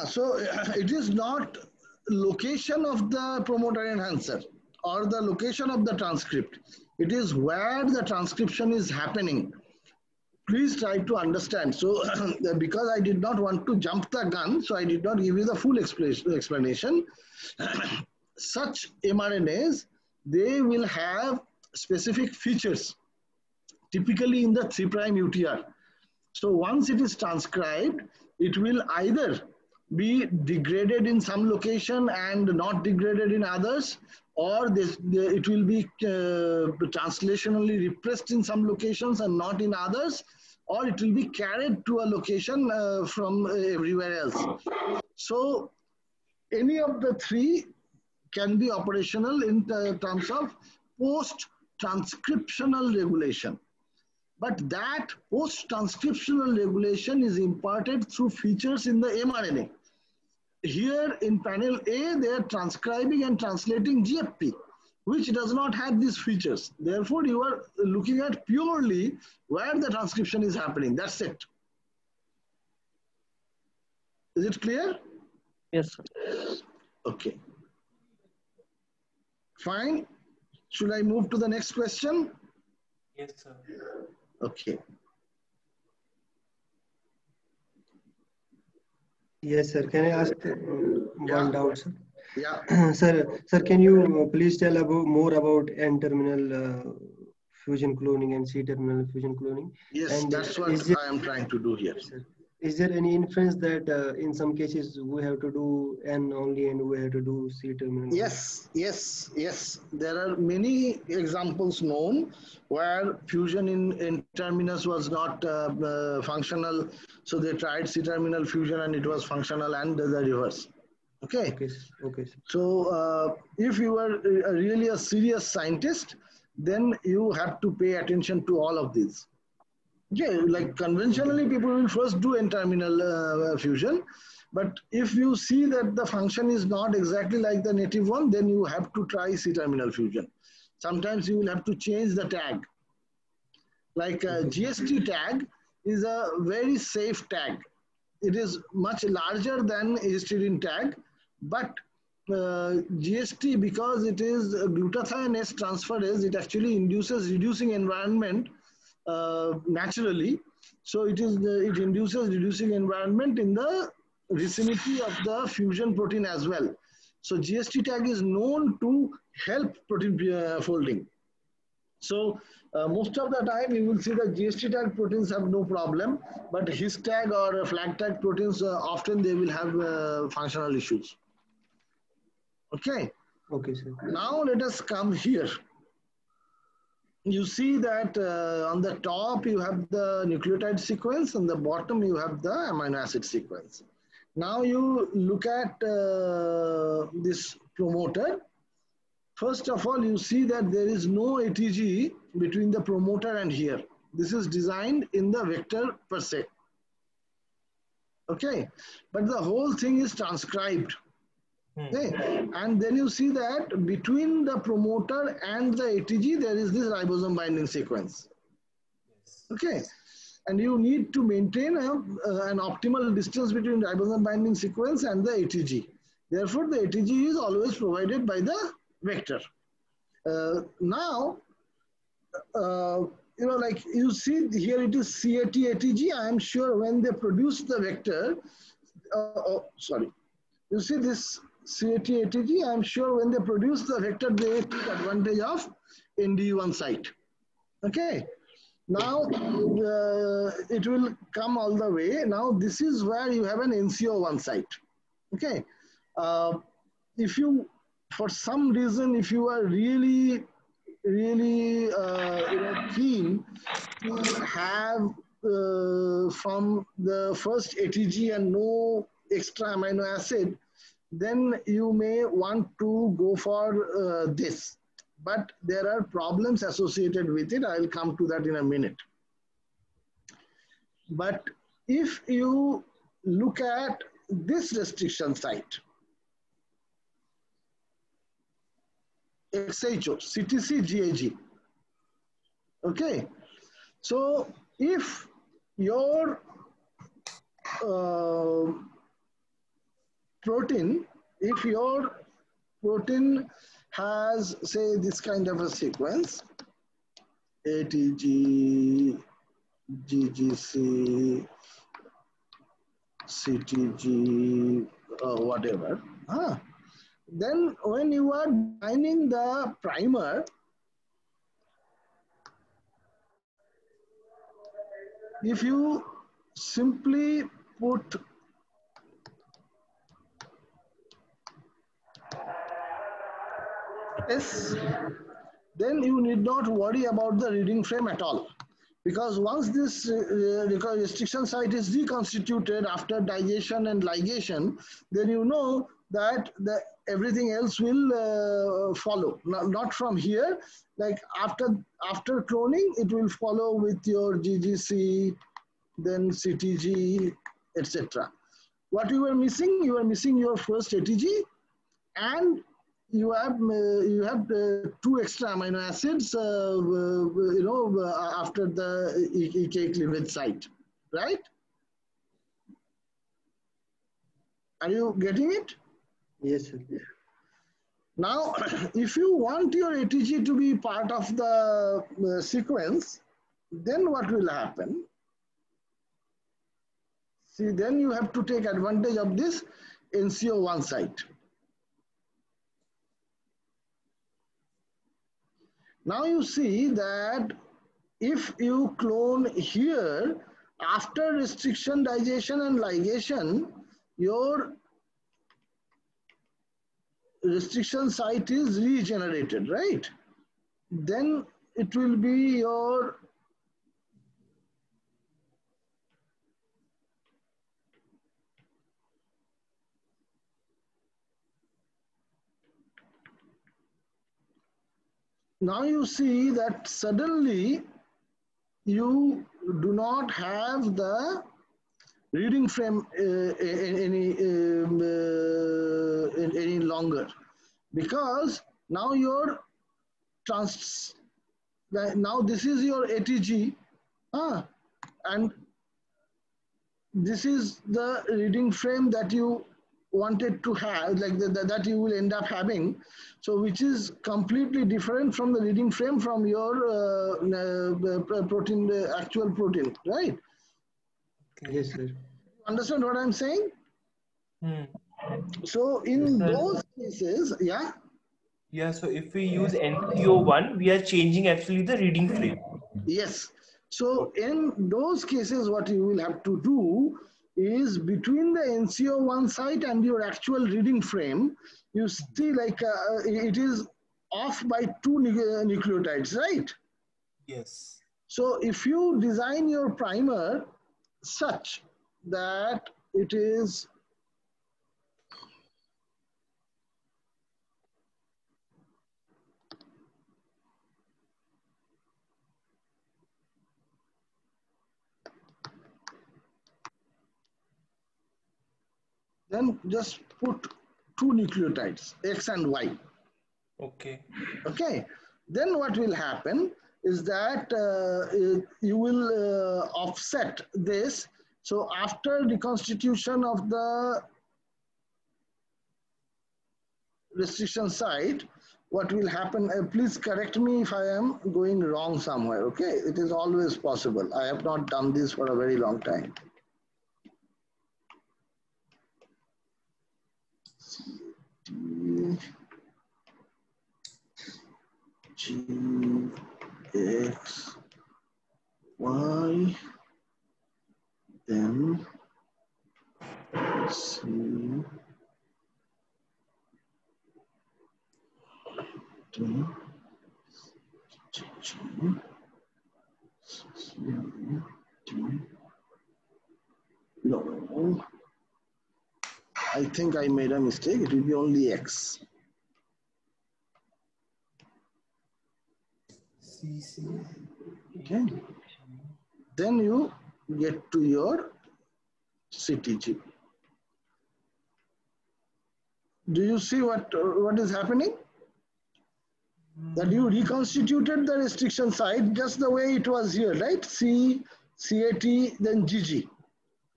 So it is not location of the promoter enhancer or the location of the transcript. It is where the transcription is happening. Please try to understand. So because I did not want to jump the gun, so I did not give you the full explanation. Such mRNAs, they will have specific features, typically in the 3' UTR. So once it is transcribed, it will either be degraded in some location and not degraded in others, or it will be translationally repressed in some locations and not in others, or it will be carried to a location from everywhere else. So any of the three can be operational in terms of post-transcriptional regulation. But that post-transcriptional regulation is imparted through features in the mRNA. Here in panel A, they are transcribing and translating GFP, which does not have these features. Therefore, you are looking at purely where the transcription is happening. That's it. Is it clear? Yes, sir. Okay. Fine. Should I move to the next question? Yes, sir. Okay. Yes, sir. Can I ask one doubt, sir? Yeah. Sir, can you please tell more about N-terminal fusion cloning and C-terminal fusion cloning? Yes, and that's what I am trying to do here. Sir, is there any inference that in some cases we have to do N only and we have to do C-terminal? Yes. There are many examples known where fusion in N-terminus was not functional. So they tried C-terminal fusion and it was functional, and the reverse. Okay. Okay. So if you are really a serious scientist, then you have to pay attention to all of these. Okay, like conventionally, people will first do N-terminal fusion, but if you see that the function is not exactly like the native one, then you have to try C-terminal fusion. Sometimes you will have to change the tag. Like GST tag is a very safe tag. It is much larger than histidine tag, but GST, because it is glutathione S transferase, it actually induces reducing environment naturally. So it induces reducing environment in the vicinity of the fusion protein as well. So GST tag is known to help protein folding. So most of the time you will see that GST tag proteins have no problem, but his tag or flag tag proteins often they will have functional issues. Okay. Okay, sir. Now let us come here. You see that on the top you have the nucleotide sequence, on the bottom you have the amino acid sequence. Now you look at this promoter. First of all, you see that there is no ATG between the promoter and here. This is designed in the vector per se. Okay, but the whole thing is transcribed. Okay, and then you see that between the promoter and the ATG, there is this ribosome binding sequence. Okay, and you need to maintain an optimal distance between ribosome binding sequence and the ATG. Therefore, the ATG is always provided by the vector. Now, you know, like you see here, it is CAT ATG. I am sure when they produce the vector, you see this CAT ATG. I am sure when they produce the vector, they take advantage of NDU1 site. Okay. Now it will come all the way. Now this is where you have an NCO1 site. Okay. If you, for some reason, if you are really keen to have from the first ATG and no extra amino acid, then you may want to go for this. But there are problems associated with it. I'll come to that in a minute. But if you look at this restriction site, XHO, CTC, GAG. Okay. So if your protein, if your protein has, say, this kind of a sequence, ATG, GGC, CTG, whatever, then when you are designing the primer, if you simply put S, then you need not worry about the reading frame at all. Because once this restriction site is reconstituted after digestion and ligation, then you know that everything else will follow. Not from here, like after cloning, it will follow with your GGC, then CTG, etc. What you are missing? You are missing your first ATG, and you have two extra amino acids, after the EK cleavage site, right? Are you getting it? Yes, sir. Now, if you want your ATG to be part of the sequence, then what will happen? See, then you have to take advantage of this NCO1 site. Now you see that if you clone here, after restriction, digestion and ligation, your restriction site is regenerated, right? Then it will be your now you see that suddenly you do not have the reading frame any longer, because now your now this is your ATG, and this is the reading frame that you wanted to have, like that you will end up having, so which is completely different from the reading frame from your protein, actual protein, right? Okay. Yes, sir. Understand what I'm saying? So in those cases, yeah. Yeah, so if we use NCO1, we are changing actually the reading frame. Yes. So in those cases, what you will have to do is between the NCO1 site and your actual reading frame, you see like it is off by 2 nucleotides, right? Yes. So if you design your primer such that it is then just put 2 nucleotides, X and Y. Okay. Okay. Then what will happen is that you will offset this. So after reconstitution of the restriction site, what will happen, please correct me if I am going wrong somewhere, okay? It is always possible. I have not done this for a very long time. G, X, Y, then C, D, G, C, D. No, I think I made a mistake. It will be only X. Okay. Then you get to your CTG. Do you see what is happening? That you reconstituted the restriction site just the way it was here, right? C, CAT, then GG.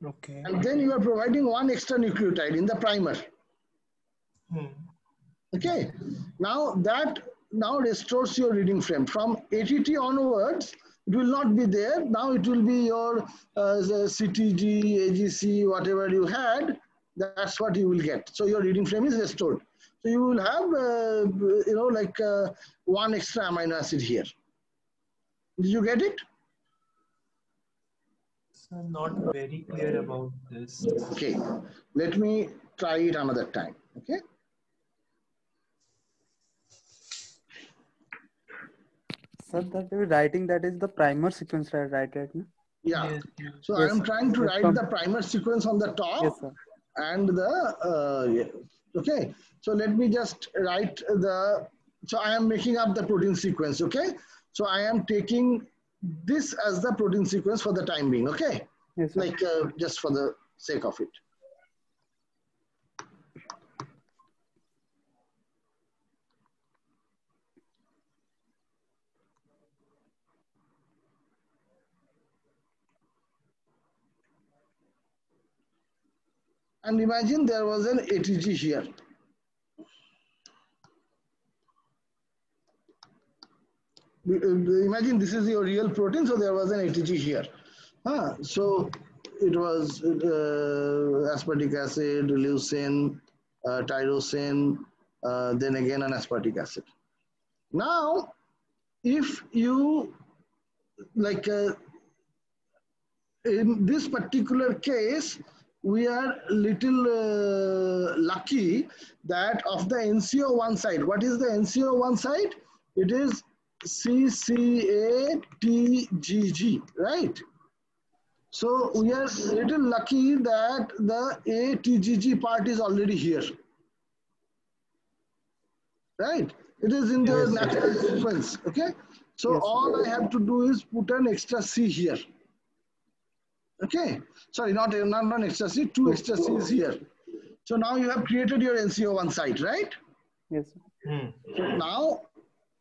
Okay. And then you are providing 1 extra nucleotide in the primer. Okay, now that restores your reading frame. From ATT onwards, it will not be there. Now it will be your CTG, AGC, whatever you had, that's what you will get. So your reading frame is restored. So you will have, like one extra amino acid here. Did you get it? So I'm not very clear about this. Okay, let me try it another time. Okay. So that we're writing, that is the primer sequence, right? No? Yeah. Yes. So Yes, I am trying to write the primer sequence on the top. Yes, sir. And the okay. So let me just write the. So I am making up the protein sequence. Okay. So I am taking this as the protein sequence for the time being. Okay. Yes, sir. Like just for the sake of it. And imagine there was an ATG here. Imagine this is your real protein, so there was an ATG here. So it was aspartic acid, leucine, tyrosine, then again an aspartic acid. Now, if you like in this particular case, we are little lucky that of the NCO1 side. What is the NCO1 side? It is CCATGG, right? So we are little lucky that the ATGG part is already here, right? It is in the natural sequence, okay? So all I have to do is put an extra C here. Okay, sorry, not extra C, 2 extra C's here. So now you have created your NCO1 site, right? Yes. So now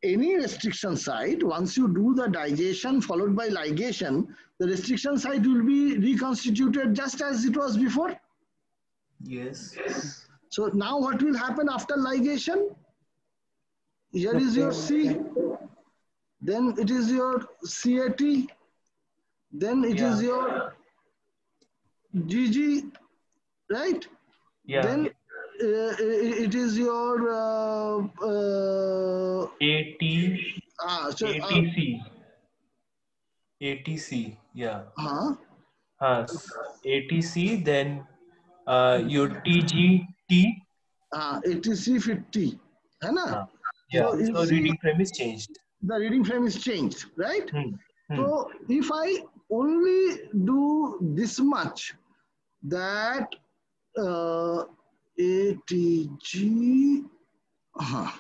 any restriction site, once you do the digestion followed by ligation, the restriction site will be reconstituted just as it was before. Yes. So now what will happen after ligation? Here is your C, then it is your CAT, then it is your GG, right? Yeah. Then it is your ATC. ATC, yeah. ATC, then your TGT. ATC 50, है ना? Yeah. So, so reading frame is changed. The reading frame is changed, right? So if I only do this much, that ATG, I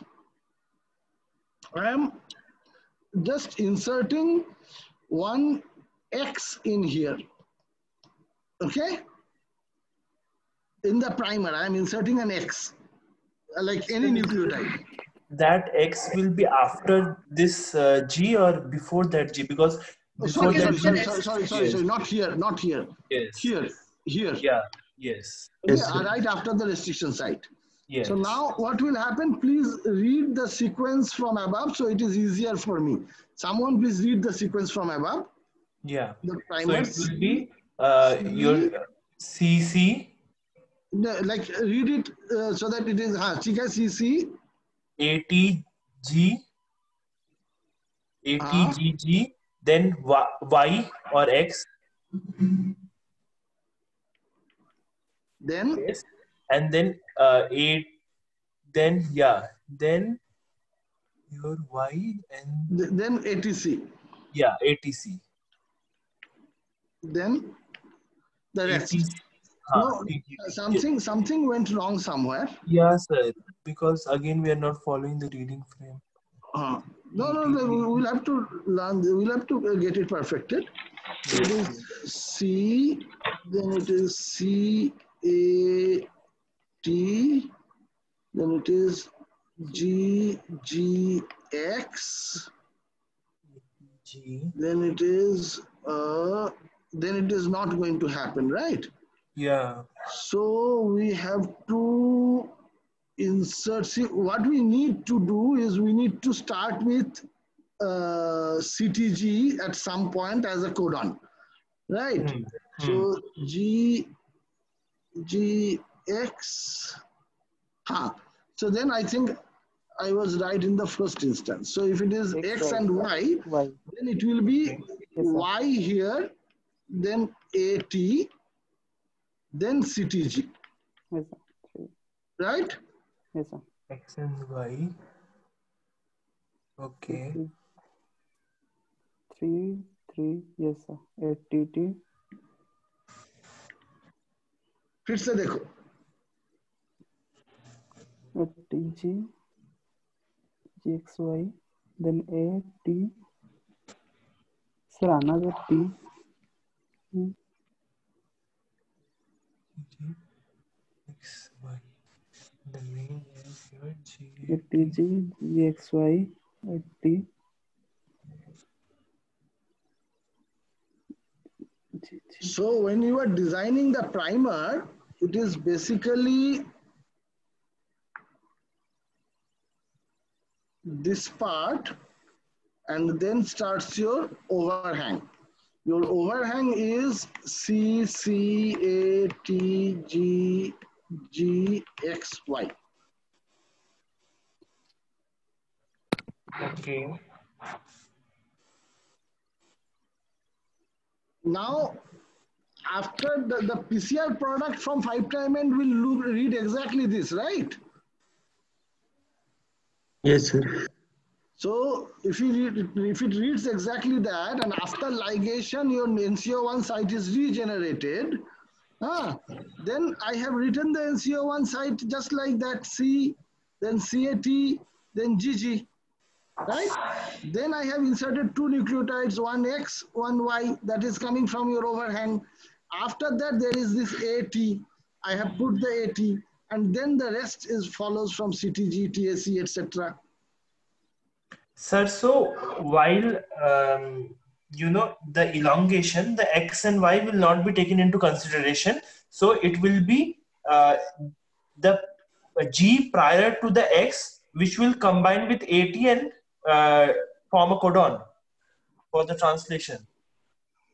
am just inserting one X in here, okay? In the primer, I am inserting an X, like any nucleotide. That X will be after this G or before that G? Because before sorry, not here, not here. Yes. Here. Yeah, yes. Okay, right after the restriction site. Yes. So now what will happen, please read the sequence from above so it is easier for me. Someone please read the sequence from above. Yeah. The primer. So it will be your CC. Like read it so that it is CC. ATG. ATGG. Then Y or X. Then. Yes. And then then your Y and then ATC. Yeah, ATC. Then the rest. No, something went wrong somewhere. Yeah, sir. Because again we are not following the reading frame. No, we'll have to learn. We'll have to get it perfected. So it is C, then it is CAT, then it is GGX, then it is not going to happen, right? Yeah. So we have to insert, see, what we need to do is we need to start with CTG at some point as a codon, right? So GX, so then I think I was right in the first instance. So if it is X and Y, then it will be Y here, then AT, then CTG. Yes, sir. Right? Yes, sir. X and Y. Okay. 3, yes, sir. ATT. फिर से देखो. TG, GXY, then AT. Sir, another T. X, Y. The main is here G. TG, GXY, AT. So when you are designing the primer, it is basically this part and then starts your overhang. Your overhang is C, C, A, T, G, G, X, Y. Okay. Now, after the PCR product from 5' end will read exactly this, right? Yes, sir. So if it reads exactly that, and after ligation your NCO1 site is regenerated, then I have written the NCO1 site just like that, C, then CAT, then GG, right? Then I have inserted two nucleotides, one X, one Y, that is coming from your overhang. After that, there is this AT. I have put the AT, and then the rest follows from CTG, TAC, etc. Sir, so while the elongation, the X and Y will not be taken into consideration. So it will be the G prior to the X, which will combine with AT and form a codon for the translation.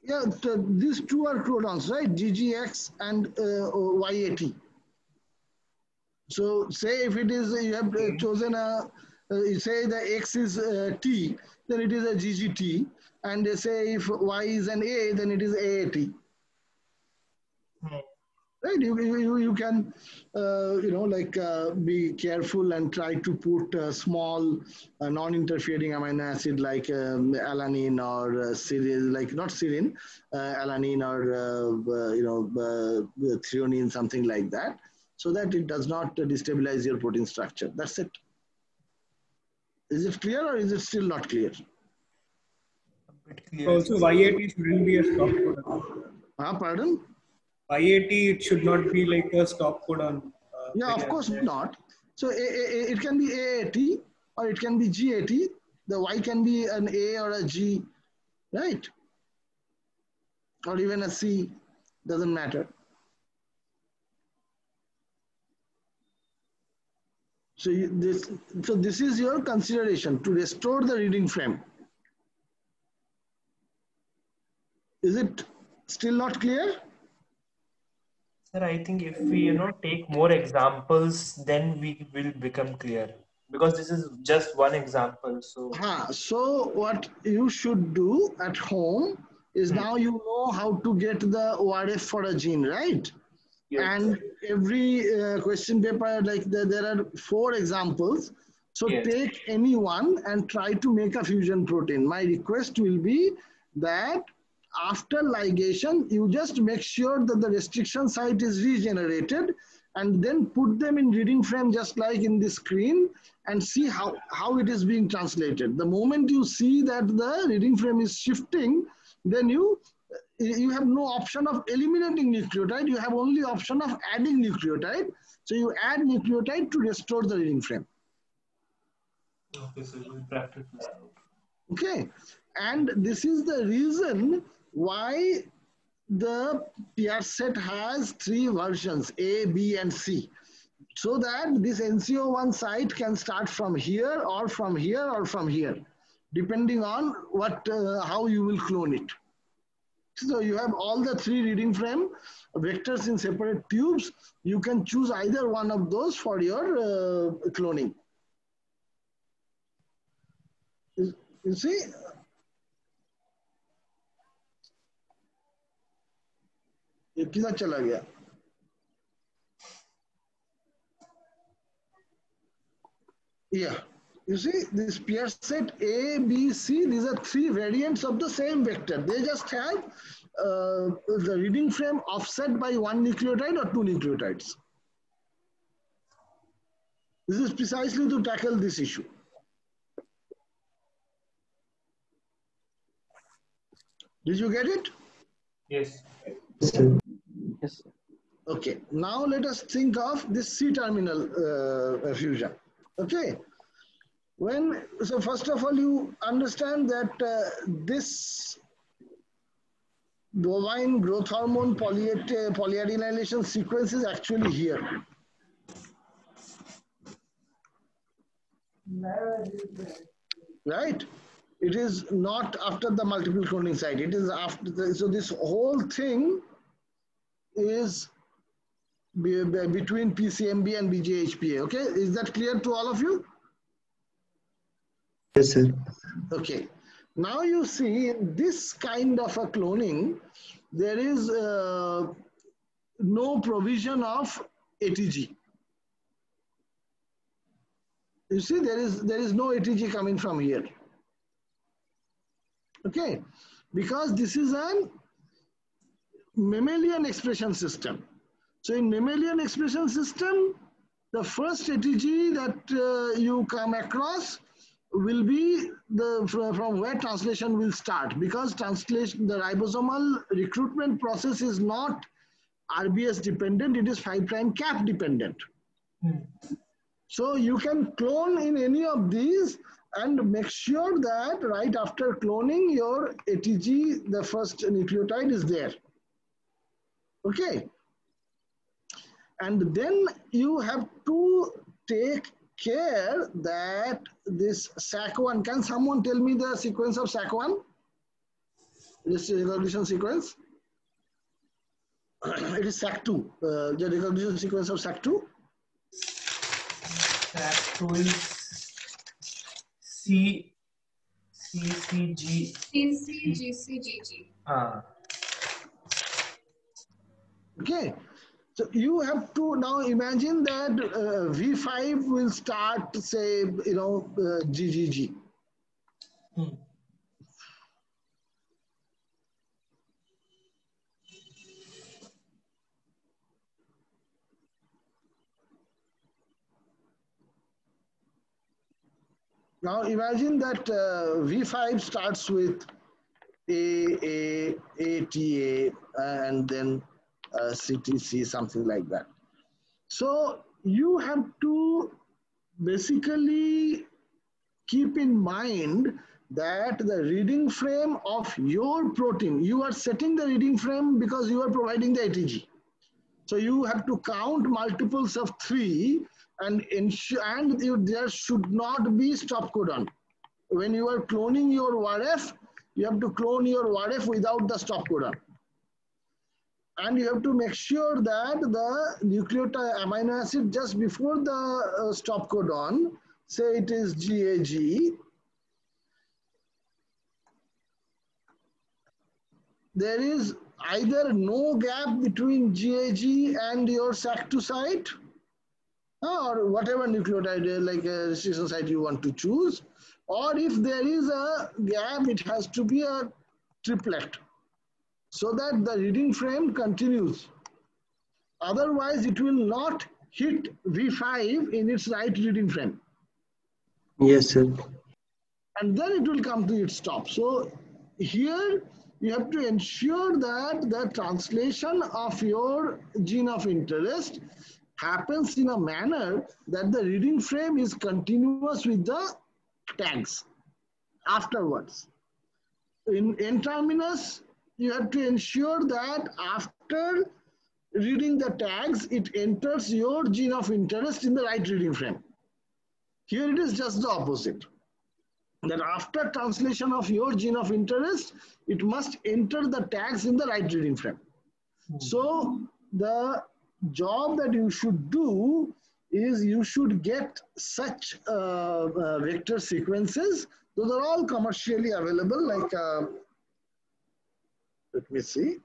Yeah, these two are codons, right? GGX and YAT. So say if it is, you have chosen say the X is T, then it is a GGT. And they say if Y is an A, then it is AAT. Right? You can, be careful and try to put a small non-interfering amino acid like alanine or serine, like not serine, alanine or, threonine, something like that, so that it does not destabilize your protein structure. That's it. Is it clear or is it still not clear? Also, YAT shouldn't be a stop codon. Pardon? YAT, it should not be like a stop codon. Yeah, of course not. So it can be AAT or it can be GAT. The Y can be an A or a G, right? Or even a C, doesn't matter. So this is your consideration to restore the reading frame. Is it still not clear? Sir, I think if we take more examples, then we will become clear, because this is just one example. So what you should do at home is now you know how to get the ORF for a gene, right? Yes. And every question paper, like there are 4 examples. So take any one and try to make a fusion protein. My request will be that after ligation, you just make sure that the restriction site is regenerated and then put them in reading frame just like in the screen and see how it is being translated. The moment you see that the reading frame is shifting, then you have no option of eliminating nucleotide, you have only option of adding nucleotide. So you add nucleotide to restore the reading frame. Okay, so we'll practice this out. Okay, and this is the reason why the PR set has 3 versions, A, B, and C. so that this NCO1 site can start from here or from here or from here, depending on how you will clone it. So you have all the three reading frame vectors in separate tubes. You can choose either one of those for your cloning. You see? ये किधर चला गया? Yeah. You see, this pair set A, B, C, these are three variants of the same vector. They just have the reading frame offset by one nucleotide or two nucleotides. This is precisely to tackle this issue. Did you get it? Yes. Yes. Okay. Now let us think of this C-terminal fusion. Okay. So first of all, you understand that this bovine growth hormone polyadenylation sequence is actually here. Right? It is not after the multiple cloning site. It is after so this whole thing is between PCMB and BJHPA. Okay, is that clear to all of you? Yes, sir. Okay. Now you see in this kind of a cloning, there is no provision of ATG. You see, there is no ATG coming from here. Okay, because this is a mammalian expression system. So in mammalian expression system, the first ATG that you come across will be from where translation will start, because the ribosomal recruitment process is not RBS dependent, it is 5' cap dependent. So you can clone in any of these and make sure that right after cloning your ATG, the first nucleotide is there. Okay. And then you have to take care that this SAC1, can someone tell me the sequence of SAC1? This recognition sequence? It is SAC2, the recognition sequence of SAC2. SAC2 is C, C, C, G. C, C, G, C, G, G. Okay. So you have to now imagine that V5 will start, say, GGG. Now imagine that V5 starts with A, T, A, and then CTC, something like that. So you have to basically keep in mind that the reading frame of your protein, you are setting the reading frame because you are providing the ATG. So you have to count multiples of 3 and ensure, and there should not be stop codon. When you are cloning your WRF, you have to clone your WRF without the stop codon. And you have to make sure that the nucleotide amino acid just before the stop codon, say it is GAG, there is either no gap between GAG and your SAC2 site, or whatever nucleotide like a restriction site you want to choose, or if there is a gap, it has to be a triplet, so that the reading frame continues. Otherwise, it will not hit V5 in its right reading frame. Yes, sir. And then it will come to its stop. So here you have to ensure that the translation of your gene of interest happens in a manner that the reading frame is continuous with the tags afterwards. In N-terminus, you have to ensure that after reading the tags, it enters your gene of interest in the right reading frame. Here it is just the opposite. That after translation of your gene of interest, it must enter the tags in the right reading frame. So the job that you should do is you should get such vector sequences. Those are all commercially available, like, let me see.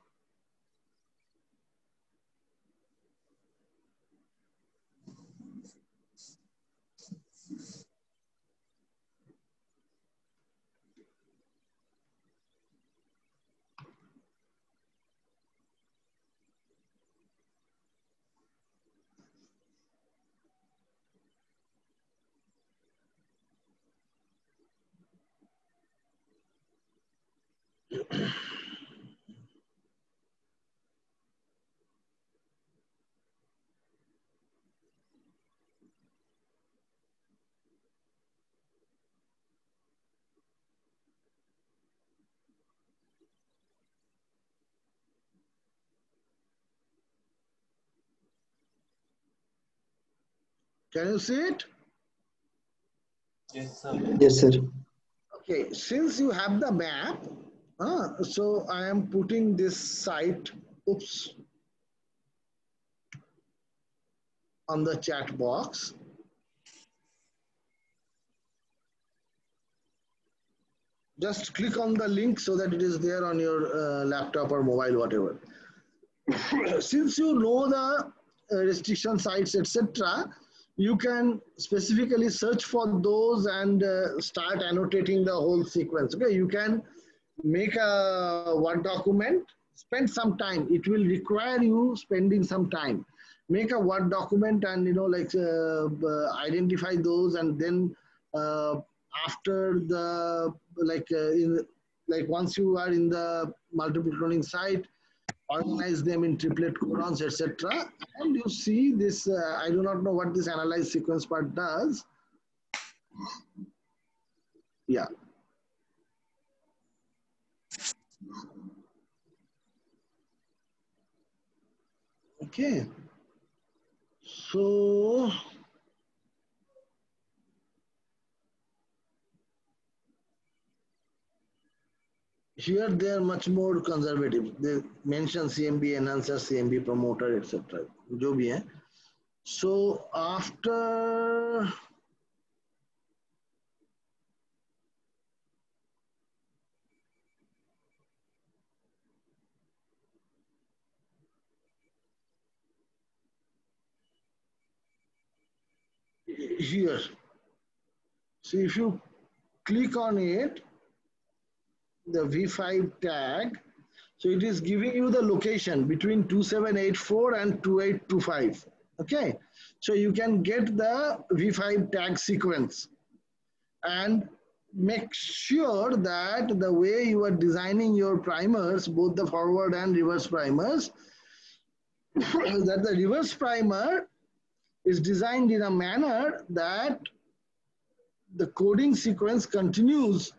Can you see it? Yes, sir. Yes, sir. Okay, since you have the map, so I am putting this site, oops, on the chat box. Just click on the link so that it is there on your laptop or mobile, whatever. Since you know the restriction sites, etc., you can specifically search for those and start annotating the whole sequence. Okay, you can make a Word document, spend some time. It will require you spending some time. Make a Word document and identify those, and then after the once you are in the multiple cloning site, organize them in triplet codons, etc. And you see this, I do not know what this analyze sequence part does. Yeah. Okay. So here they are much more conservative. They mention CMB enhancer, CMB promoter, etc. जो भी है. So after here, see if you click on it, the V5 tag, so it is giving you the location between 2784 and 2825. Okay, so you can get the V5 tag sequence and make sure that the way you are designing your primers, both the forward and reverse primers, that the reverse primer is designed in a manner that the coding sequence continues.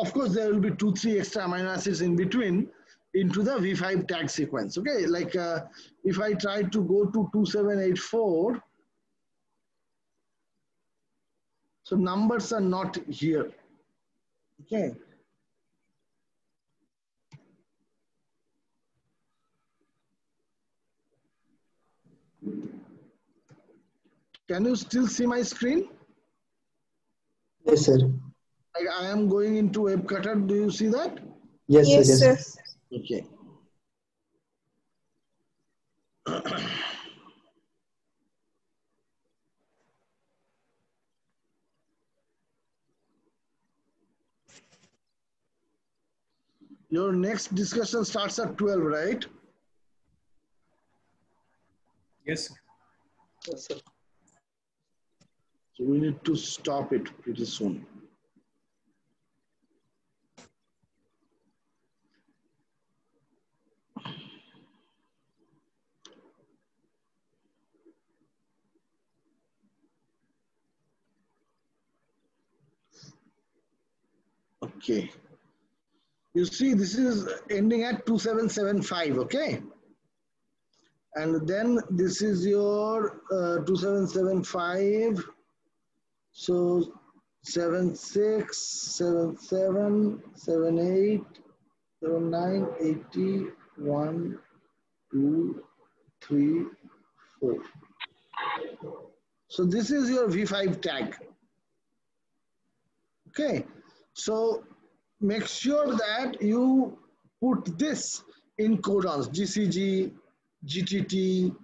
Of course, there will be 2-3 extra amino acids in between into the V5 tag sequence. Okay, like if I try to go to 2784, so numbers are not here. Okay. Can you still see my screen? Yes, sir. I am going into WebCutter. Do you see that? Yes, sir. Yes, sir. Okay. Your next discussion starts at 12, right? Yes, sir. Yes, sir. So we need to stop it pretty soon. Okay. You see, this is ending at 2775, okay? And then this is your 2775. So 76, 77, 78, 79, 80, 1, 2, 3, 4. So this is your V5 tag. Okay. So make sure that you put this in codons, GCG, GTT,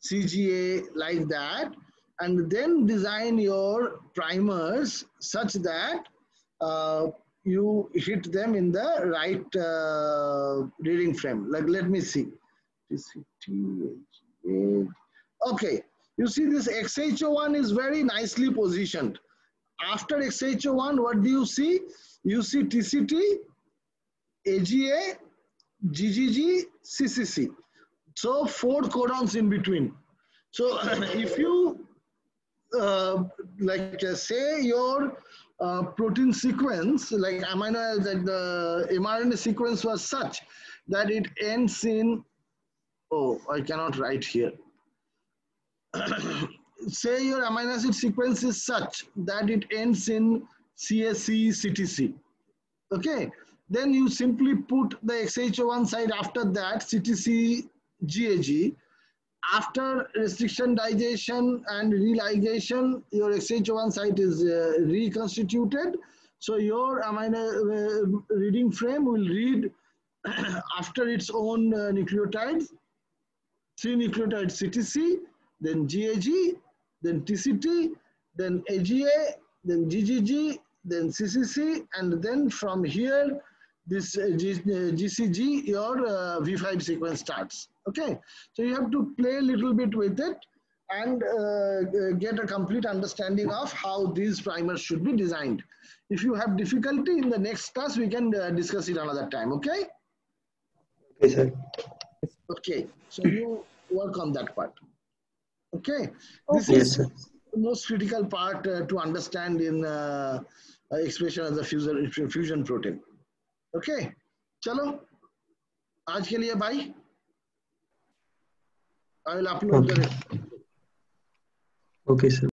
CGA, like that, and then design your primers such that you hit them in the right reading frame. Like, let me see. Okay, you see this XHO1 is very nicely positioned. After XHO1, what do you see? You see TCT, AGA, GGG, CCC. So 4 codons in between. So if you say your protein sequence, like amino, that the mRNA sequence was such that it ends in, oh, I cannot write here. Say your amino acid sequence is such that it ends in CSC, CTC. Okay, then you simply put the XHO1 site after that, CTC, GAG. After restriction digestion and religation, your XHO1 site is reconstituted. So your amino reading frame will read after its own nucleotides, 3 nucleotides CTC, then GAG, then TCT, then AGA, then GGG, then CCC, and then from here, this GCG, your V5 sequence starts. Okay, so you have to play a little bit with it and get a complete understanding of how these primers should be designed. If you have difficulty in the next class, we can discuss it another time. Okay? Okay, sir. Okay, so you work on that part. Okay, this Yes, is sir. the most critical part to understand in expression as a fusion protein. Okay, चलो आज के लिए bye. I will upload the Okay, sir.